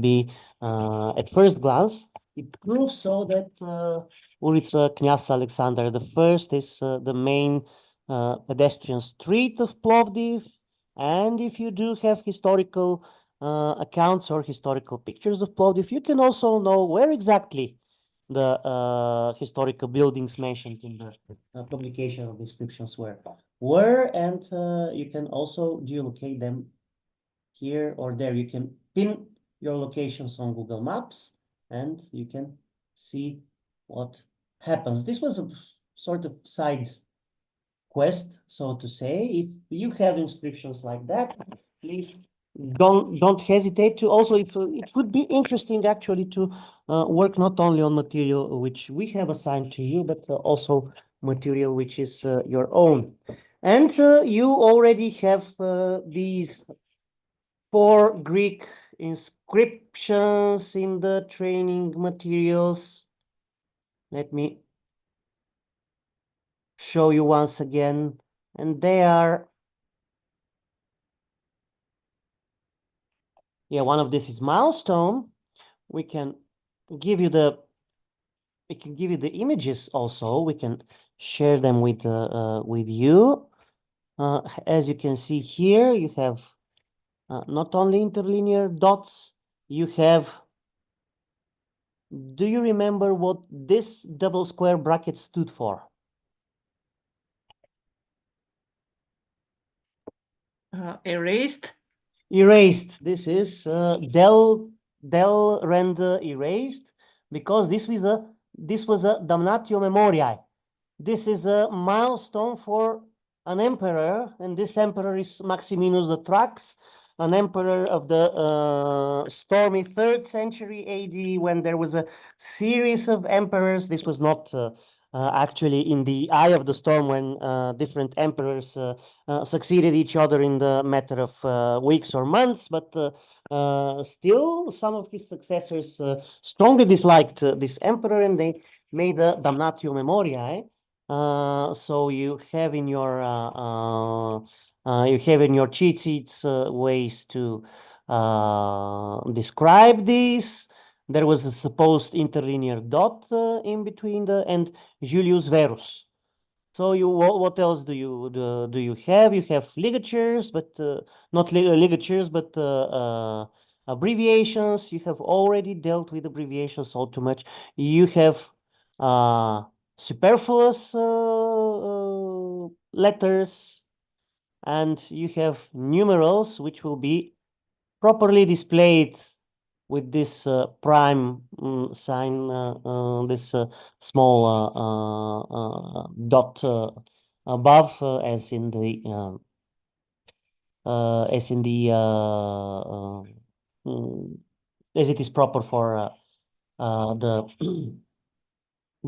be at first glance. It proves so that Ulica Knyaz Alexander the First is the main pedestrian street of Plovdiv. And if you do have historical accounts or historical pictures of Plovdiv, you can also know where exactly the historical buildings mentioned in the publication of inscriptions were, and you can also geolocate them here or there. You can pin your locations on Google Maps, and you can see what happens. This was a sort of side quest, so to say. If you have inscriptions like that, please don't hesitate to also, if it would be interesting actually to work not only on material which we have assigned to you, but also material which is your own. And you already have these 4 Greek inscriptions in the training materials. Let me show you once again, and they are, yeah, one of this is milestone. We can give you the images also. We can share them with you. As you can see here, you have not only interlinear dots, you have, do you remember what this double square bracket stood for? Erased. Erased. This is del rend erased, because this was a damnatio memoriae. This is a milestone for an emperor, and this emperor is Maximinus the Thrax, an emperor of the stormy 3rd century AD, when there was a series of emperors. This was not actually in the eye of the storm, when different emperors succeeded each other in the matter of weeks or months, but still some of his successors strongly disliked this emperor, and they made a damnatio memoriae. So you have in your cheat sheets ways to describe this. There was a supposed interlinear dot in between and Julius Verus. So what else do you have? You have ligatures, but not ligatures, but abbreviations. You have already dealt with abbreviations all too much. You have superfluous letters, and you have numerals which will be properly displayed with this prime sign, this small dot above, as in the as it is proper for the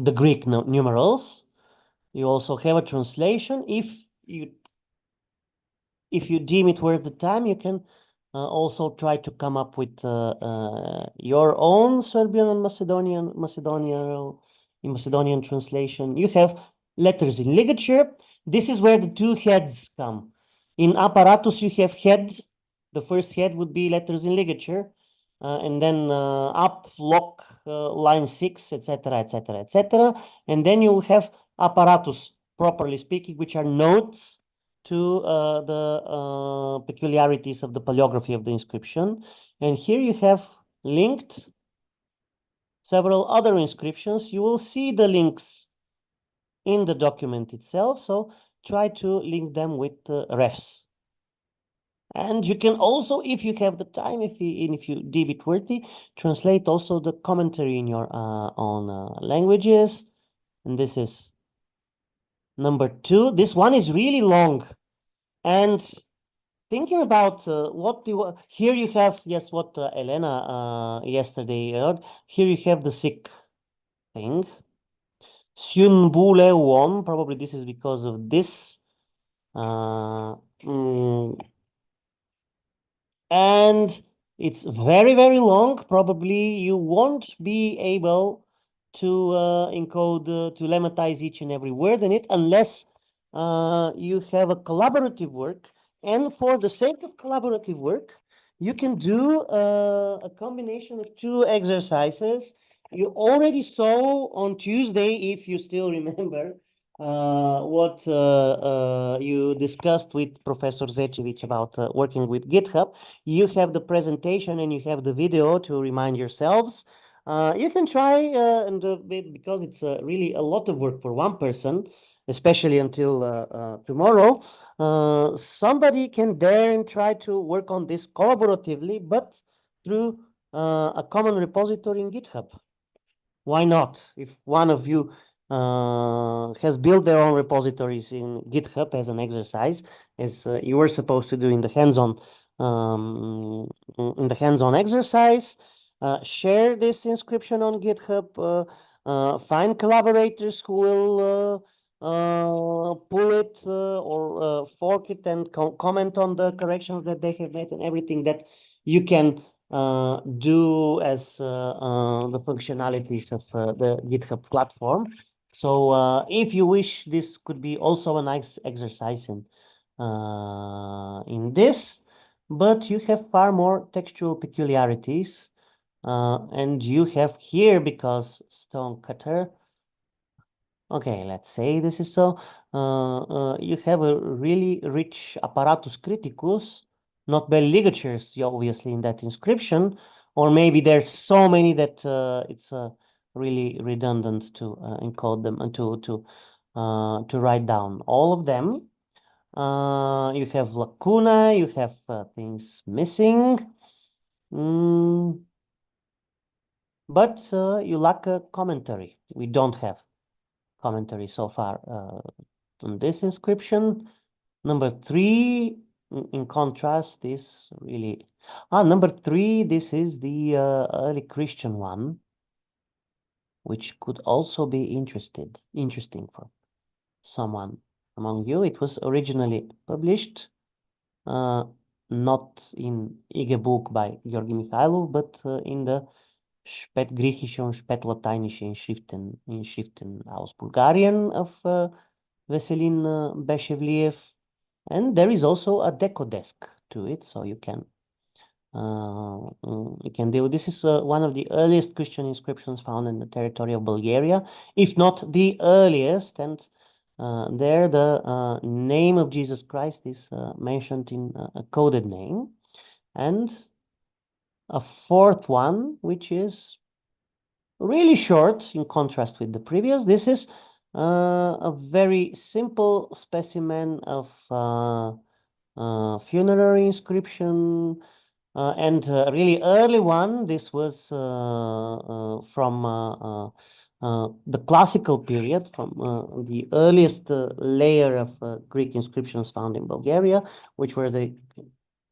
the Greek numerals. You also have a translation. If you deem it worth the time, you can also try to come up with your own Serbian and Macedonian translation. You have letters in ligature. This is where the two heads come. In apparatus, you have head. The first head would be letters in ligature, and then up, lock, line 6, etc., etc., etc. And then you'll have apparatus, properly speaking, which are notes to the peculiarities of the paleography of the inscription. And here you have linked several other inscriptions. You will see the links in the document itself, so try to link them with refs. And you can also, if you have the time, if you deem it worthy, translate also the commentary in your own languages. And this is number 2. This one is really long. And thinking about here you have, yes, what Elena yesterday heard. Here you have the sick thing. Syunbule won. Probably this is because of this. And it's very, very long. Probably you won't be able to encode, to lematize each and every word in it unless you have a collaborative work. And for the sake of collaborative work, you can do a combination of 2 exercises. You already saw on Tuesday, if you still remember, what you discussed with Professor Zečević about working with GitHub. You have the presentation and you have the video to remind yourselves. You can try, because it's really a lot of work for one person, especially until tomorrow, somebody can dare and try to work on this collaboratively, but through a common repository in GitHub. Why not? If one of you has built their own repositories in GitHub as an exercise, as you were supposed to do in the hands-on exercise, share this inscription on GitHub. Find collaborators who will pull it or fork it and comment on the corrections that they have made and everything that you can do as the functionalities of the GitHub platform. So if you wish, this could be also a nice exercise in this, but you have far more textual peculiarities. And you have here, because Stonecutter, okay, let's say this is so, you have a really rich apparatus criticus, not bell ligatures, obviously, in that inscription, or maybe there's so many that it's really redundant to encode them and to write down all of them. You have lacuna, you have things missing, but you lack a commentary. We don't have commentary so far on this inscription. Number 3, in contrast, is really number 3. This is the early Christian one, which could also be interesting for someone among you. It was originally published not in EPIGRAPHIST by Georgi Mikhailov, but in the Spätgriechische und Spätlateinische Inschriften aus Bulgarien of Veselin Beshevliev. And there is also a decodesk to it, so you can deal. This is one of the earliest Christian inscriptions found in the territory of Bulgaria, if not the earliest. And there the name of Jesus Christ is mentioned in a coded name. And a 4th one, which is really short in contrast with the previous. This is a very simple specimen of funerary inscription and a really early one. This was from the classical period, from the earliest layer of Greek inscriptions found in Bulgaria, which were the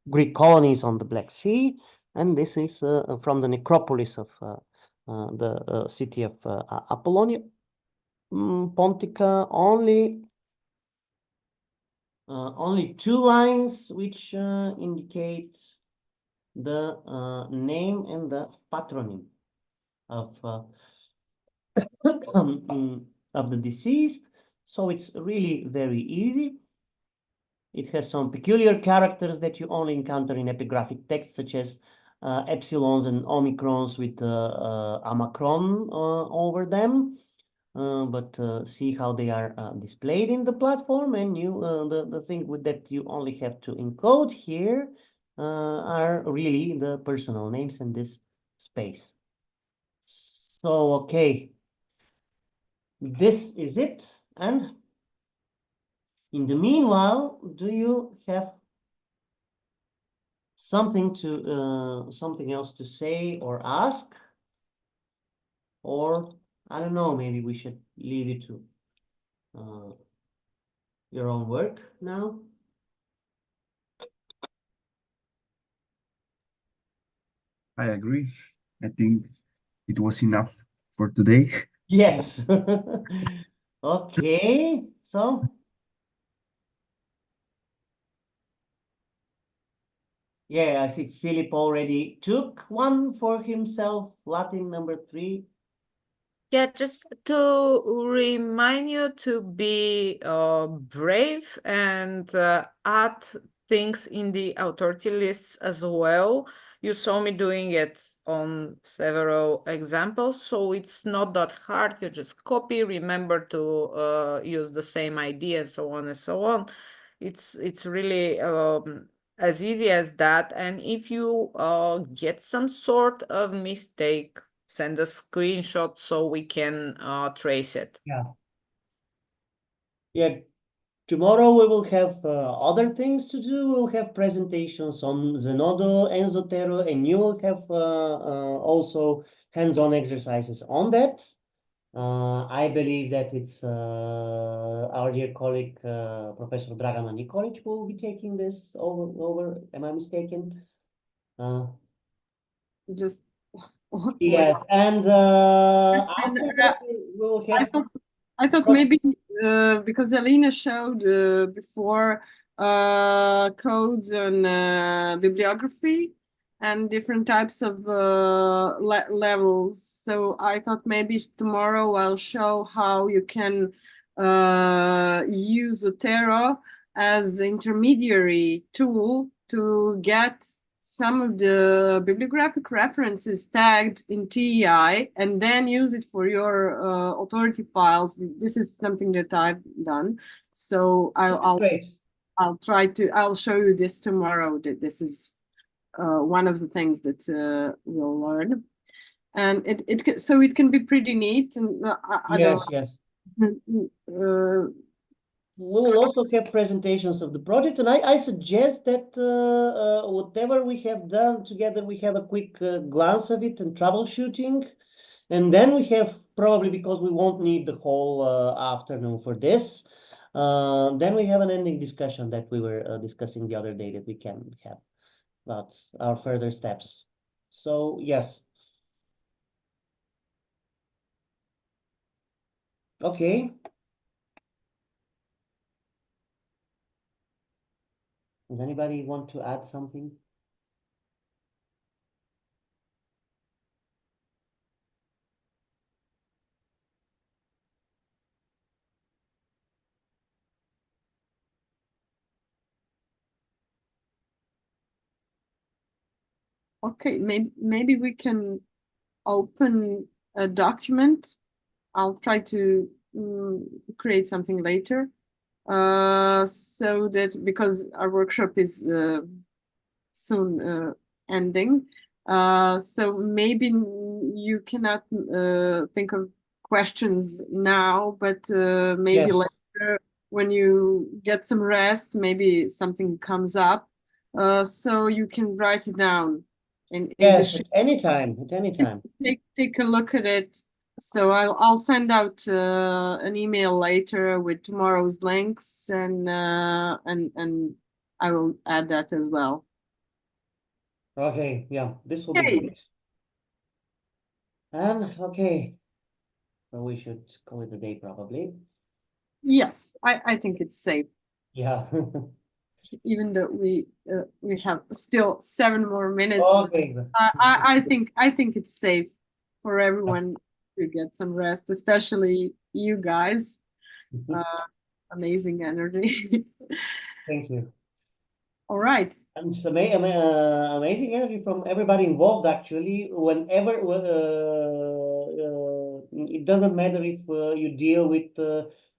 Greek colonies on the Black Sea. And this is from the necropolis of the city of Apollonia. Pontica, only 2 lines which indicate the name and the patronym of of the deceased. So it's really very easy. It has some peculiar characters that you only encounter in epigraphic texts, such as epsilons and omicrons with omicron over them. But see how they are displayed in the platform, and you the thing with that you only have to encode here are really the personal names in this space. So okay, this is it. And in the meanwhile, do you have something else to say or ask? Or I don't know, maybe we should leave you to your own work now. I agree. I think it was enough for today. Yes. Okay, so yeah, I see Philip already took one for himself, Latin number 3. Yeah, just to remind you to be brave and add things in the authority lists as well. You saw me doing it on several examples, so it's not that hard. You just copy, remember to use the same ID and so on and so on. It's really as easy as that. And if you get some sort of mistake, send a screenshot so we can trace it. Yeah, tomorrow we will have other things to do. We'll have presentations on Zenodo and Zotero, and you will have also hands-on exercises on that. I believe that it's our dear colleague, Professor Dragana Nikolic, who will be taking this over. Am I mistaken? Just Yes, and after that we will have. I thought maybe because Elina showed before codes on bibliography and different types of levels. So I thought maybe tomorrow I'll show how you can use Zotero as intermediary tool to get some of the bibliographic references tagged in TEI and then use it for your authority files. This is something that I've done. So I'll show you this tomorrow. That this is one of the things that we'll learn, and so it can be pretty neat. And yes. We will also have presentations of the project, and I suggest that whatever we have done together, we have a quick glance of it and troubleshooting, and then we have probably, because we won't need the whole afternoon for this, then we have an ending discussion that we were discussing the other day that we can have about our further steps. So yes. Okay. Does anybody want to add something? Okay, maybe we can open a document. I'll try to create something later. So that because our workshop is soon ending, so maybe you cannot think of questions now, but maybe Yes. later when you get some rest, maybe something comes up. So you can write it down in the Yes, sheet. at any time, at any time. Take a look at it. So I'll send out an email later with tomorrow's links, and I will add that as well. Okay, yeah, this will be Okay. great. And okay, so we should call it a day probably. Yes, I think it's safe, Yeah. even though we have still 7 more minutes. but Okay. I think it's safe for everyone to get some rest, especially you guys. Amazing energy. Thank you. All right. And it's amazing energy from everybody involved, actually. Whenever it doesn't matter if you deal with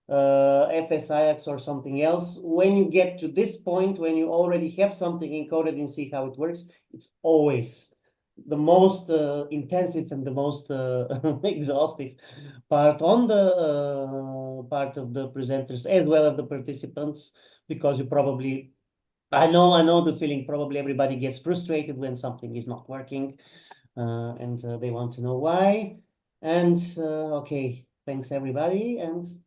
AIAX or something else. When you get to this point, when you already have something encoded and see how it works, it's always the most intensive and the most exhaustive part on the part of the presenters as well as the participants, because you probably. I know the feeling. Probably everybody gets frustrated when something is not working, and they want to know why. And okay, thanks everybody, and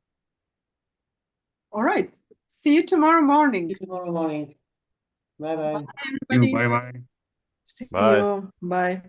All right. See you tomorrow morning. see you tomorrow morning. Bye bye. Everybody. Bye bye. See Bye. you. Bye.